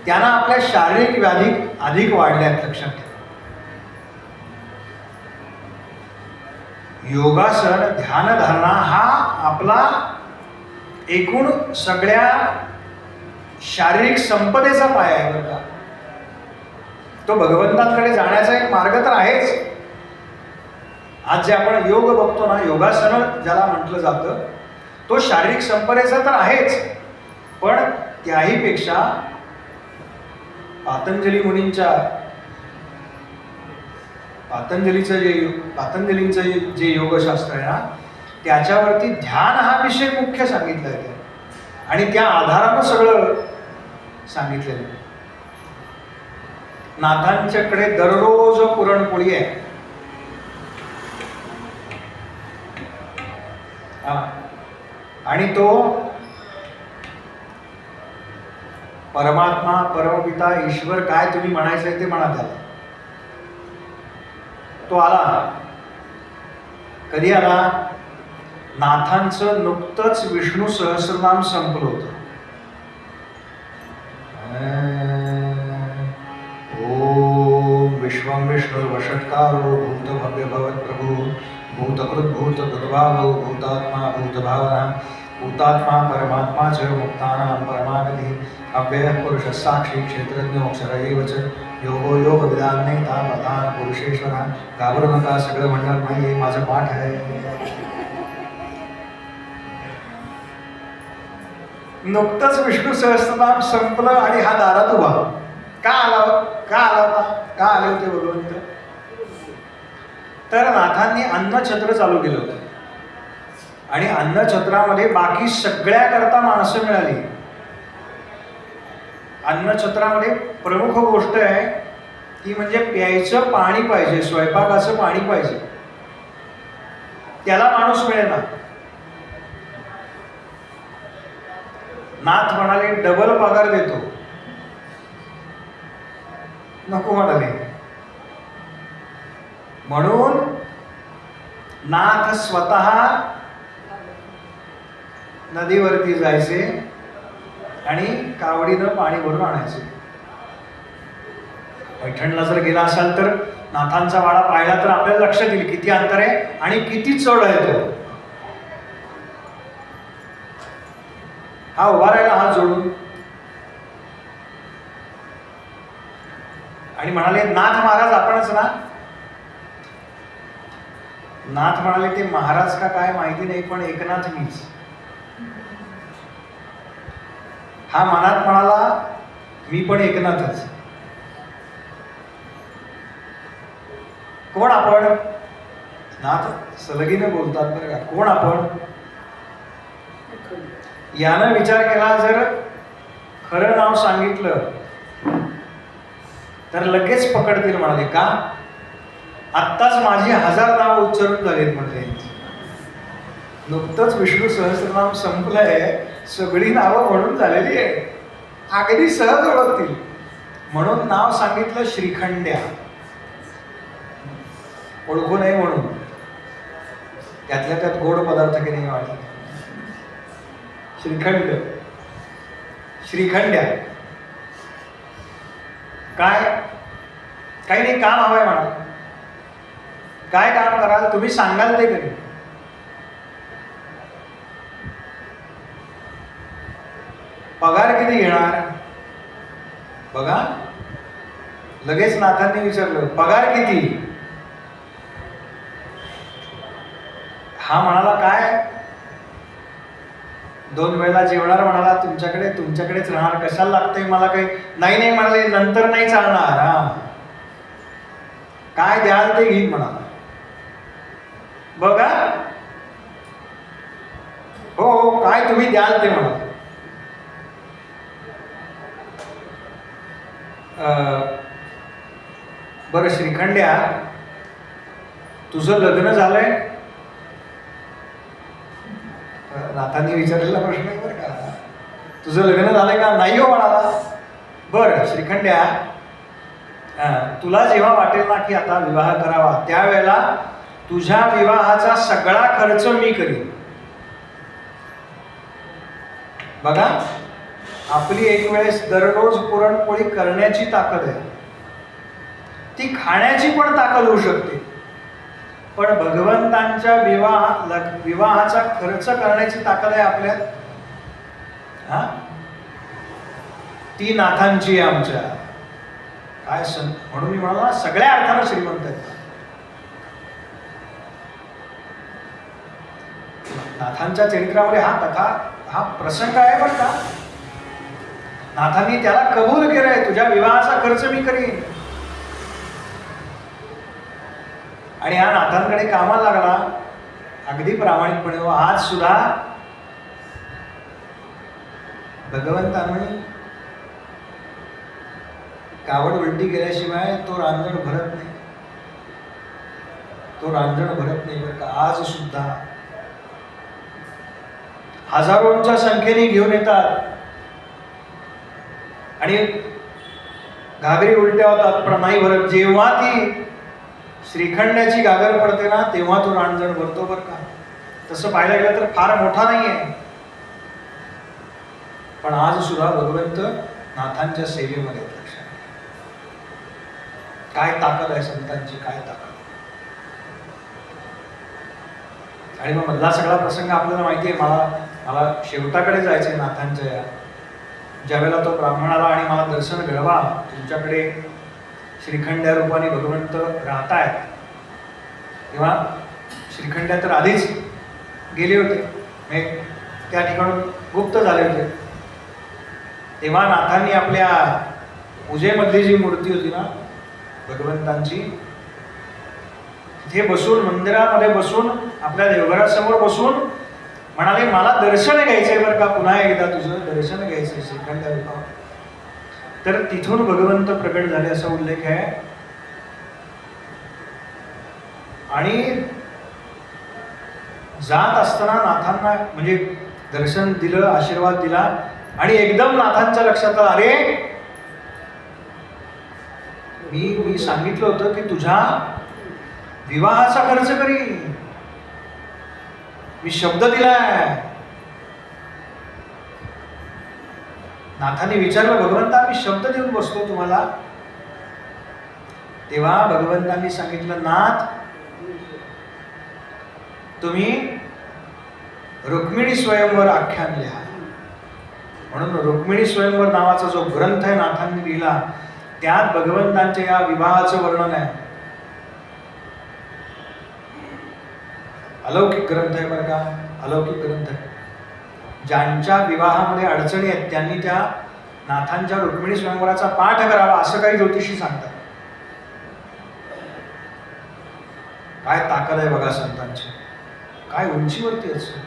[SPEAKER 1] त्यांना आपल्या शारीरिक व्याधी अधिक वाढल्यात. लक्षात ठेवा. योगासन ध्यानधारणा हा आपला एकूण सगळ्या शारीरिक संपदेचा पाया आहे बरं का. तो भगवंतांकडे जाण्याचा एक मार्ग तर आहेच. आज जे आपण योग बघतो ना, योगासन ज्याला म्हटलं जातं, तो शारीरिक संपदेचा तर आहेच. पण त्याही पेक्षा पातंजलींचं जे योगशास्त्र आहे ना त्याच्यावरती ध्यान हा विषय मुख्य सांगितला आहे आणि त्या आधारानं सगळं सांगितलेलं आहे. नाथांच्याकडे दररोज पुरणपोळी आहे. आणि तो परमात्मा परमपिता ईश्वर काय तुम्ही म्हणायचं ते म्हणा त्याला. तो आला. कधी आला. नाथांचं नुकतंच विष्णू सहस्रनाम संपलं होतं. ओम विश्वं विष्णुर्वषट्कारो भूत भव्य भवत् प्रभु भूतकृत भूत भूतभावो भूतात्मा भूतभावना भूतात्मा परमात्मा च मुक्तानां परमागति अव्ययः पुरुषः साक्षी क्षेत्रज्ञोऽक्षर एव च योगो योग विदान्नेता प्रधान पुरुषेश्वरा. घाबरू नका. सगळं म्हणणार नाही. माझं पाठ आहे. नुकतंच विष्णू सहस्त्रनाम संपलं आणि हा दारात उभा. का आला होता. का आले होते भगवंत. तर नाथांनी अन्नछत्र चालू केलं होतं आणि अन्नछत्रामध्ये बाकी सगळ्याकरता माणसं मिळाली. अन्नछत्रामध्ये प्रमुख गोष्ट आहे ती म्हणजे प्यायचं पाणी पाहिजे. स्वयंपाकाचं पाणी पाहिजे. त्याला माणूस मिळेना. नाथ म्हणाले डबल पगार देतो. नको म्हणाले. म्हणून नाथ स्वतः नदीवरती जायचे आणि कावडीनं पाणी भरून आणायचे. पैठणला जर गेला असाल तर नाथांचा वाडा पाहिला तर आपल्याला लक्षात येईल किती अंतर आहे आणि किती चढ आहे तो. हा उभा राहिला हात जोडून आणि म्हणाले नाथ महाराज आपणच ना. नाथ म्हणाले ते महाराज का काय माहिती नाही पण एकनाथ मीच. हा मनात म्हणाला मी पण एकनाथच. कोण आपण. नाथ सलगीने बोलतात बरं का. कोण आपण. यानं विचार केला जर खरं नाव सांगितलं तर लगेच पकडतील. म्हणाले का. आत्ताच माझी 1000 नावं उच्चारून झालीत म्हटले. नुकतंच विष्णू सहस्रनाम संपलंय, सगळी नावं म्हणून झालेली आहे, अगदी सहज ओळखतील म्हणून नाव सांगितलं श्रीखंड्या, ओळखू नये म्हणून. त्यातल्या त्यात गोड पदार्थ की नाही वाटले. श्रीखंड, श्रीखंड्या. काय काही नाही, काम हवंय म्हणा. काय काम कराल तुम्ही सांगाल ते करेल. पगार किती घेणार बघा. लगेच नाथांनी विचारलं पगार किती. हा म्हणाला काय, 2 वेळेला जेवणार म्हणाला, तुमच्याकडेच राहणार, कशाला लागतंय मला काही. नाही नाही म्हणाले, नंतर नाही चालणार. हा काय द्याल ते घेईन म्हणाला. बघा हो हो काय तुम्ही द्याल ते म्हणाला. बरं श्रीखंड्या, तुझं लग्न झालंय. नाथांनी विचारलेला प्रश्न आहे बरं का. तुझं लग्न झालंय का. नाही हो म्हणाला. बरं श्रीखंड्या, तुला जेव्हा वाटेल ना की आता विवाह करावा, त्यावेळेला तुझ्या विवाहाचा सगळा खर्च मी करीन. बघा, आपली एक वेळेस दररोज पुरणपोळी करण्याची ताकद आहे, ती खाण्याची पण ताकद होऊ शकते. पण भगवंतांच्या विवाहाचा खर्च करण्याची ताकद आहे आपल्यात. हा, ती नाथांची आहे आमच्या. काय म्हणून मी म्हणाला सगळ्या अर्थानं श्रीमंत आहेत. नाथांच्या चरित्रामध्ये हा प्रसंग आहे बरं का. नाथांनी त्याला कबूल केलंय, तुझ्या विवाहाचा खर्च मी करीन. आणि हा नाथांकडे कामाला लागला अगदी प्रामाणिकपणे. आज सुद्धा भगवंतांनी कावड उलटी केल्याशिवाय तो रांजण भरत नाही, तो रांजण भरत नाही बरं का. आज सुद्धा हजारोंच्या संख्येने घेऊन येतात आणि घागरी उलट्या होतात पण नाही भरत. जेव्हा ती श्रीखंड्याची गागर पडते ना, तेव्हा तो रांजण भरतो बरं का. तसं पाहायला गेलं तर फार मोठा नाही आहे, पण आज सुद्धा भगवंत नाथांच्या सेवेमध्ये लक्षात. काय ताकद आहे संतांची, काय ताकद. आणि मग मधला सगळा प्रसंग आपल्याला माहिती आहे. मला शेवटाकडे जायचंय नाथांच्या. ज्यावेळेला तो ब्राह्मणाला आणि मला दर्शन घडवा, तुमच्याकडे श्रीखंड्या रूपाने भगवंत राहतायत, तेव्हा श्रीखंड्या तर आधीच गेले होते, त्या ठिकाणून गुप्त झाले होते. तेव्हा नाथांनी आपल्या पूजेमधली जी मूर्ती होती ना भगवंतांची, तिथे बसून, मंदिरामध्ये बसून, आपल्या देवघरासमोर बसून म्हणाले मला दर्शन घ्यायचंय बरं का, पुन्हा एकदा तुझं दर्शन घ्यायचंय श्रीखंड्या रूपावर. तर तिथून भगवंत प्रकट झाले असा उल्लेख आहे. आणि जात असताना नाथांना म्हणजे दर्शन दिलं, आशीर्वाद दिला आणि एकदम नाथांच्या लक्षात आलं, अरे मी सांगितलं होतं की तुझ्या विवाहाचा खर्च करीन, मी शब्द दिलाय. नाथांनी विचारलं भगवंता, मी शब्द देऊन बसलो तुम्हाला. तेव्हा भगवंतांनी सांगितलं, नाथ तुम्ही रुक्मिणी स्वयंवर आख्यान लिहा. म्हणून रुक्मिणी स्वयंवर नावाचा जो ग्रंथ आहे नाथांनी लिहिला, त्यात भगवंतांच्या या विवाहाचं वर्णन आहे. अलौकिक ग्रंथ आहे बरं का, अलौकिक ग्रंथ आहे. ज्यांच्या विवाहामध्ये अडचणी आहेत त्यांनी त्या नाथांच्या रुक्मिणी स्वयंवराचा पाठ करावा असं काही ज्योतिषी सांगतात. काय ताकद आहे बघा संतांची, काय उंचीवरती असत.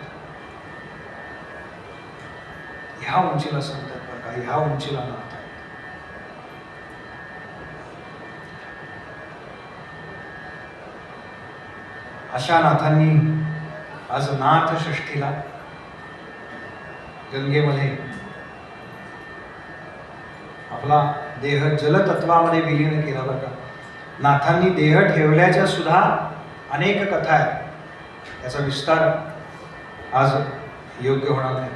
[SPEAKER 1] ह्या उंचीला सांगतात बरं का, ह्या उंचीला नाथ आहे. अशा नाथांनी आज नाथ षष्ठीला गंगेमध्ये आपला देह जलतत्वामध्ये विलीन केला बरं का. नाथांनी देह ठेवल्याच्या सुद्धा अनेक कथा आहेत. याचा विस्तार आज योग्य होणार नाही.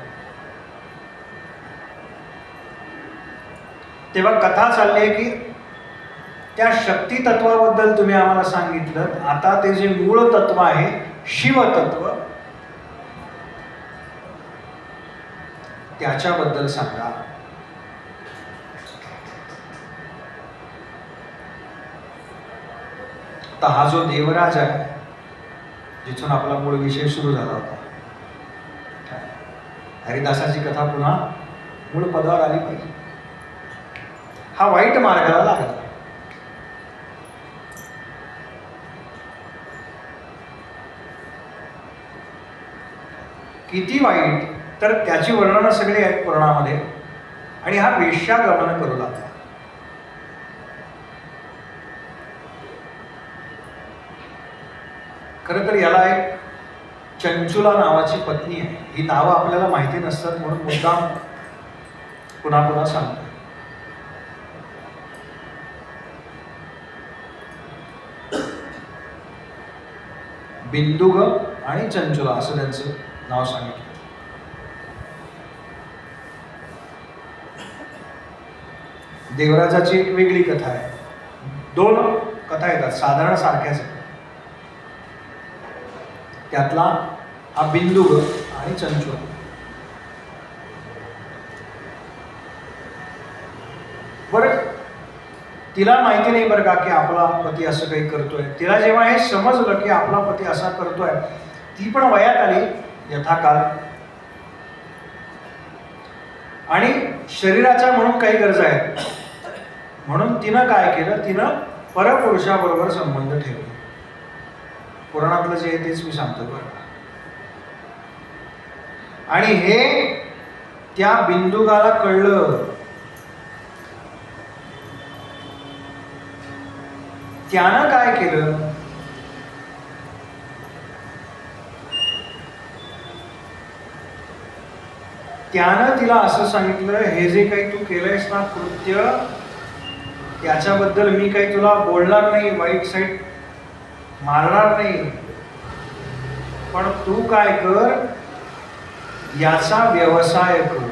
[SPEAKER 1] तेव्हा कथा चालली आहे की त्या शक्ती तत्वाबद्दल तुम्ही आम्हाला सांगितलं. आता ते जे मूळ तत्व आहे शिवतत्व त्याच्याबद्दल सांगा. तर हा जो देवराज आहे जिथून आपला मूळ विषय सुरू झाला होता, हरिदासाची कथा पुन्हा मूळ पदावर आली पाहिजे. हा वाईट मार्गाला लागला. किती वाईट, तर त्याची वर्णनं सगळी आहेत पुराणामध्ये. आणि हा वेश्यागमन करू लागला. खरं तर याला एक चंचुला नावाची पत्नी आहे. ही नावं आपल्याला माहिती नसतात म्हणून मुद्दाम पुन्हा पुन्हा सांगतो. बिंदुग आणि चंचुला असं त्यांचं नाव सांगितलं. देवराजाची एक वेगळी कथा आहे. दोन कथा येतात साधारण सारख्याच आहेत. त्यातला हा बिंदुग आणि चंचुला. बरं, तिला माहिती नाही बरं का की आपला पती असं काही करतोय. तिला जेव्हा हे समजलं की आपला पती असा करतोय, ती पण वयात आली यथाकाल. आणि शरीराच्या म्हणून काही गरजा आहेत म्हणून तिनं काय केलं, तिनं परपुरुषाबरोबर संबंध ठेवले. पुराणातलं जे आहे तेच मी सांगतो बरं. आणि हे त्या बिंदुगाला कळलं. त्यानं काय केलं, त्यानं तिला असं सांगितलं, हे जे काही तू केलंयस ना कृत्य, याच्याबद्दल मी काही तुला बोलणार नाही, वाईट साईड मारणार नाही, पण तू काय कर, याचा व्यवसाय कर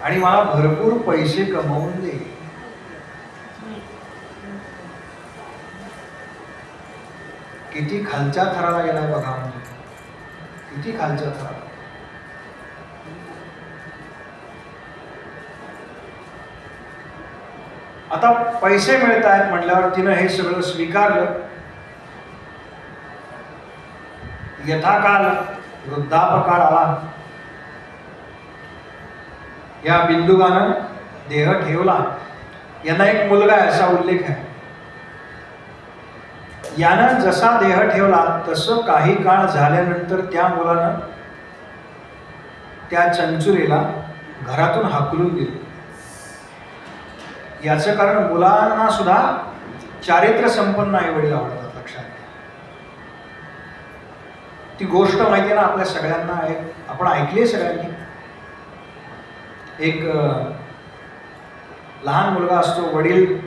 [SPEAKER 1] आणि मला भरपूर पैसे कमवून दे. किती खालच्या थराला गेलाय बघा. म्हणजे किती खालच्या थराला. आता पैसे मिळत आहेत म्हटल्यावर तिनं हे सगळं स्वीकारलं. यथाकाल वृद्धापकाळ आला. या बिंदुगानं देह ठेवला. यांना एक मुलगा आहे असा उल्लेख आहे. यानं जसा देह ठेवला तसं काही काळ झाल्यानंतर त्या मुलानं त्या चंचुलेला घरातून हाकलून दिलं. याचं कारण मुलांना सुद्धा चारित्र्य संपन्न आईवडील आवडतात. लक्षात घ्या. ती गोष्ट माहिती आहे ना आपल्या सगळ्यांना. आपण ऐकली आहे सगळ्यांनी. एक लहान मुलगा असतो, वडील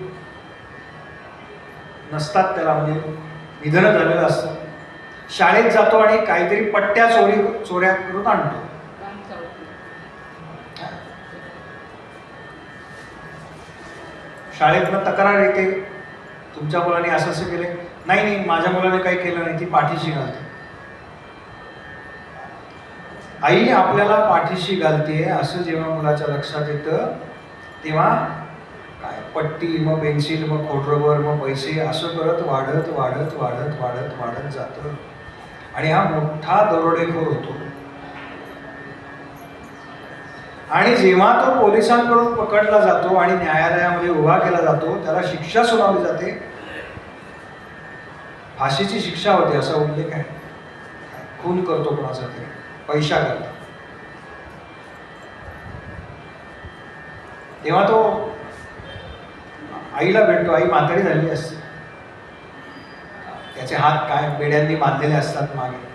[SPEAKER 1] नसतात त्याला, म्हणजे निधन झालेलं असतं. शाळेत जातो आणि काहीतरी पट्ट्या चोऱ्या करून आणतो. शाळेतनं तक्रार येते, तुमच्या मुलाने असं असं केलंय. नाही, माझ्या मुलाने काही केलं नाही. ती पाठीशी घालते. आई आपल्याला पाठीशी घालते असं जेव्हा मुलाच्या लक्षात येतं, तेव्हा काय पट्टी, मग पेन्सिल, मग खोडरबर, मग पैसे, असं करत वाढत वाढत वाढत वाढत वाढत जातं. आणि हा मोठा दरोडेखोर होतो. आणि जेव्हा तो पोलिसांकडून पकडला जातो आणि न्यायालयामध्ये उभा केला जातो, त्याला शिक्षा सुनावली जाते. फाशीची शिक्षा होते असा उल्लेख आहे. खून करतो कोणाचा तरी पैसा करता. तेव्हा तो आईला भेटतो. आई म्हातारी झालेली असते. त्याचे हात काय बेड्यांनी बांधलेले असतात मागे.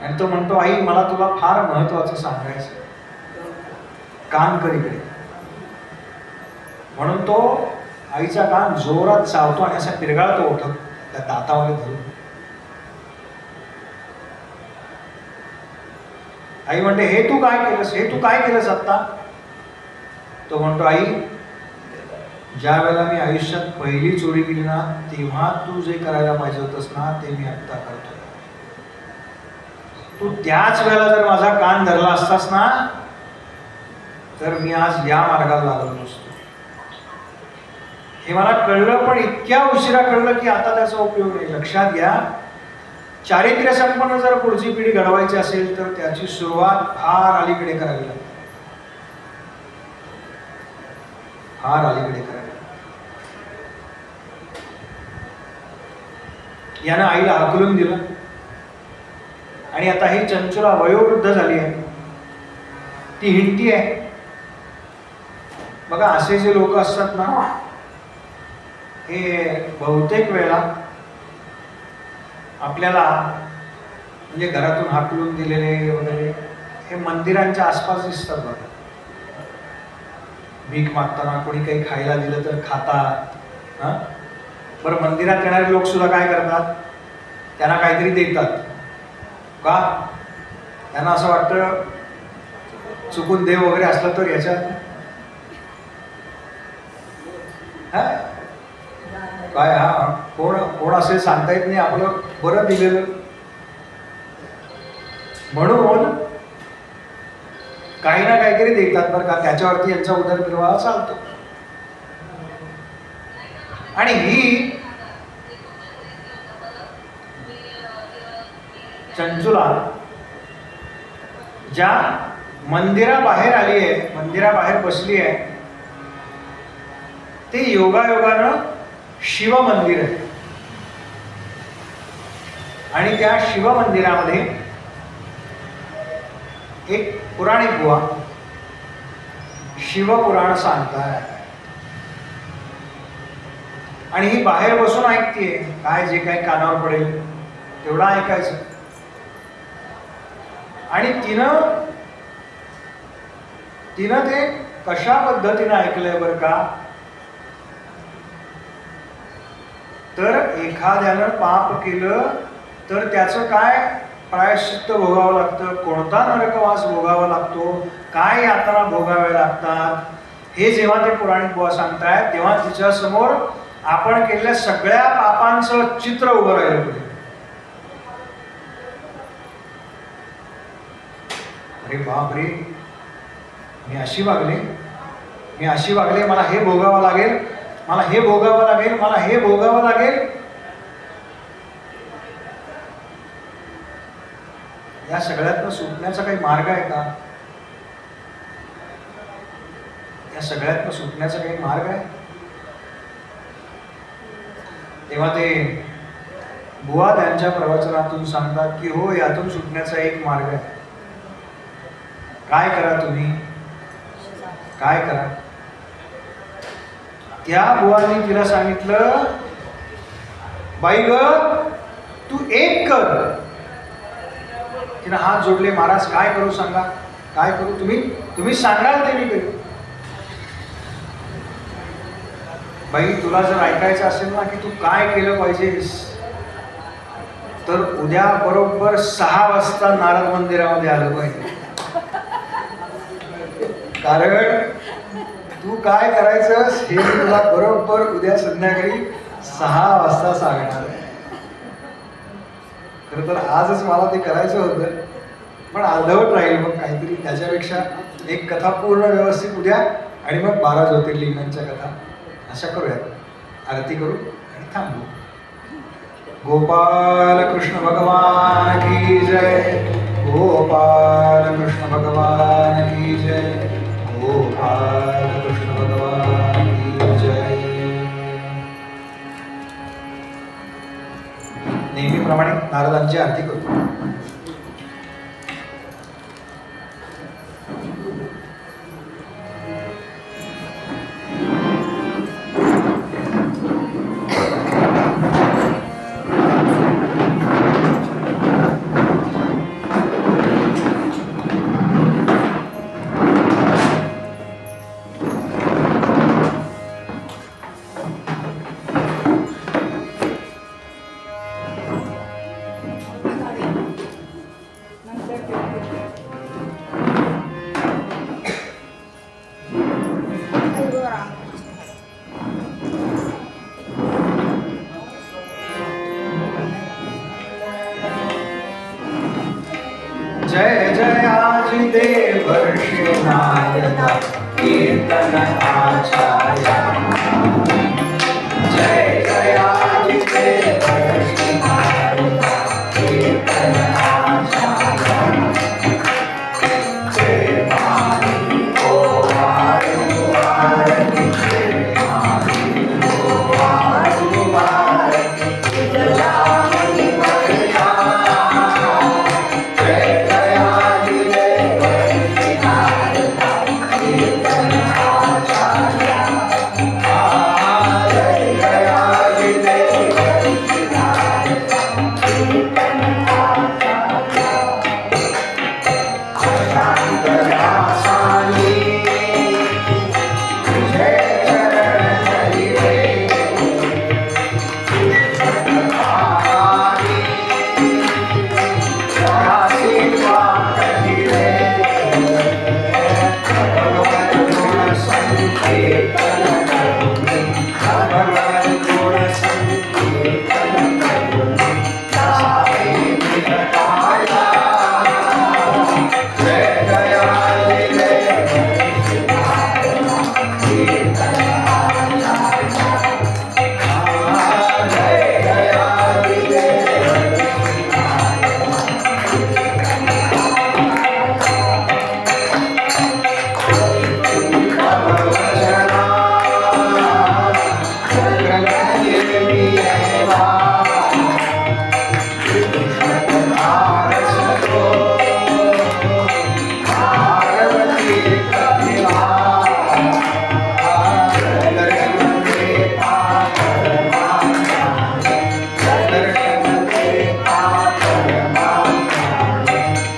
[SPEAKER 1] आणि तो म्हणतो, आई मला तुला फार महत्वाचं सांगायचं, कान कर इकडे. म्हणून तो आईचा कान जोरात चावतो आणि असा पिरगाळतो उठत त्या दातामध्ये धरून. आई म्हणते, हे तू काय केलंस, हे तू काय केलंस आत्ता? तो म्हणतो, आई ज्या वेळेला मी आयुष्यात पहिली चोरी केली ना, तेव्हा तू जे करायला पाहिजे होतंस ना, ते मी आत्ता करतो. तू त्याच वेळेला जर माझा कान धरला असतास ना, तर मी आज या मार्गाला लागलो नसतो. हे मला कळलं, पण इतक्या उशिरा कळलं की आता त्याचा उपयोग नाही. लक्षात घ्या, चारित्र्य संपन्न जर पुढची पिढी घडवायची असेल तर त्याची सुरुवात फार अलीकडे करावी लागते, फार अलीकडे करावी. यानं आईला हाकलून दिलं आणि आता ही चंचला वयोवृद्ध झाली आहे, ती हिंडती आहे. बघा, असे जे लोक असतात ना, हे बहुतेक वेळा आपल्याला म्हणजे घरातून हाकलून दिलेले वगैरे हे मंदिरांच्या आसपास दिसतात. बघा, भीक मागताना कोणी काही खायला दिलं तर खातात. बरं, मंदिरात येणारे लोक सुद्धा काय करतात, त्यांना काहीतरी देतात का? त्यांना असं वाटतं चुकून देव वगैरे असलं तर याच्यात काय, हा कोण कोण असेल सांगता येत नाही, आपलं बरं दिलेलं. म्हणून काही ना काहीतरी देतात बरं का, त्याच्यावरती यांचा उदरनिर्वाह चालतो. आणि ही चंचुला ज्या मंदिराबाहेर आली आहे, मंदिराबाहेर बसली आहे, ते योगायोगानं शिव मंदिर आहे. आणि त्या शिव मंदिरामध्ये एक पुराणिक बुवा शिवपुराण सांगताय आणि ही बाहेर बसून ऐकतीये. काय जे काही कानावर पडेल तेवढं ऐकायचं. आणि तिनं ते कशा पद्धतीनं ऐकलंय बरं का, तर एखाद्यानं पाप केलं तर त्याचं काय प्रायश्चित्त भोगावं लागतं, कोणता नरकवास भोगावा लागतो, काय यातना भोगाव्या लागतात, हे जेव्हा ते पुराणिक बुवा सांगतायत तेव्हा तिच्या समोर आपण केलेल्या सगळ्या पापांचं चित्र उभं राहिलं पुढे. अरे बाप रे, मी अशी वागले, मला हे भोगावं लागेल, मला हे भोगावं लागेल, मला हे भोगावं लागेल. या सगळ्यातनं सुटण्याचा काही मार्ग आहे का? या सगळ्यातनं सुटण्याचा काही मार्ग आहे? तेव्हा ते बुवा त्यांच्या प्रवचनातून सांगतात की हो, यातून सुटण्याचा एक मार्ग आहे. काय करा तुम्ही, काय करा? त्या बुवांनी तिला सांगितलं, बाई ग, तू एक कर. तिनं हात जोडले, महाराज काय करू सांगा, काय करू, तुम्ही सांगाल ते मी करू. बाई, तुला जर ऐकायचं असेल ना की तू काय केलं पाहिजेस, तर उद्या बरोबर 6 वाजता नारद मंदिरामध्ये आलं पाहिजे. कारण तू काय करायचंस हे मी तुला बरोबर उद्या संध्याकाळी 6 वाजता सांगणार आहे. खरं तर आजच मला ते करायचं होतं, पण अर्धवट राहील. मग काहीतरी त्याच्यापेक्षा एक कथा पूर्ण व्यवस्थित उद्या आणि मग 12 ज्योतिर्लिंगांच्या कथा अशा करूयात. आरती करू आणि थांबू. गोपाल कृष्ण भगवान की जय, गोपाल कृष्ण भगवान की जय, गोपाल कृष्ण भगवान की जय. नेहमीप्रमाणे नारदांची आरती करू. कृष्णायता कीर्तन आचार्य जय जयादिदेव कृष्णायता कीर्तन आचार्य जय मानी ओ वायु आरती जय मानी ओ वायु आरती जयामणि वर्षा जय जयादिदेव कृष्णायता कीर्तन आचार्य जय जयादिदेव कृष्णायता कीर्तन अशांतदासानी तुझे चरण धरिले कृष्णकथानी दासी वाकटिले भगवत गुण संकीर्तन करुणी भगवत गुण संकीर्तन करुणी साई विहताया जय जयादिदेव कीर्तन आचार्य जय जयादिदेव तव वचना ग्रहणीयेवा कृष्णकथारसतो भारवती कपिला दर्शन देता परमात्मा दर्शन देता परमात्मा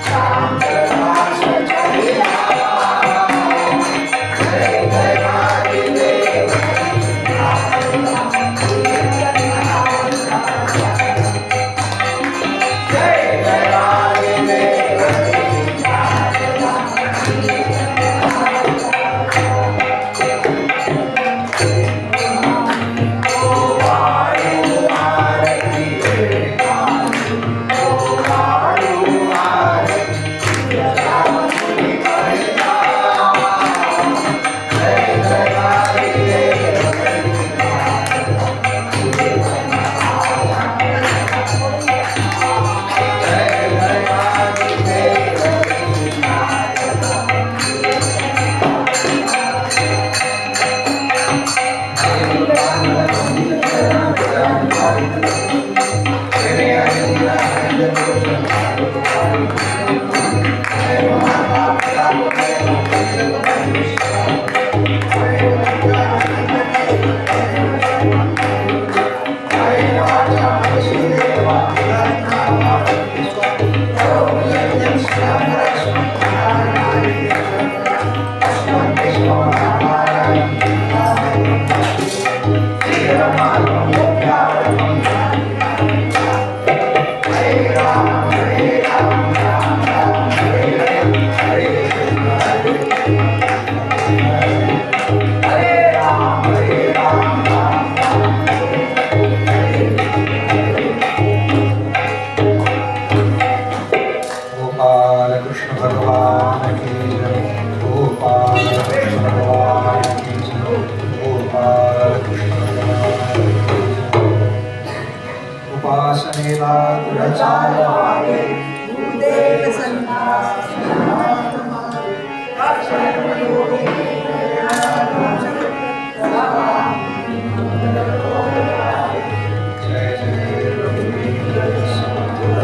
[SPEAKER 1] शांतदास चलिया जय जयादिदेव जय जयादिदेव वायु आरती वायु आरती जयामुनि वर्षा जय जयादिदेव जय जयादिदेव गोपाल कृष्ण भगवान की जय गोपाल कृष्ण भगवान की जय गोपाल कृष्ण भगवान की जय उपासनेला दुराचार्य
[SPEAKER 3] गुरुदेव संन्यास
[SPEAKER 1] जय जय रघुवीर
[SPEAKER 3] संन्यास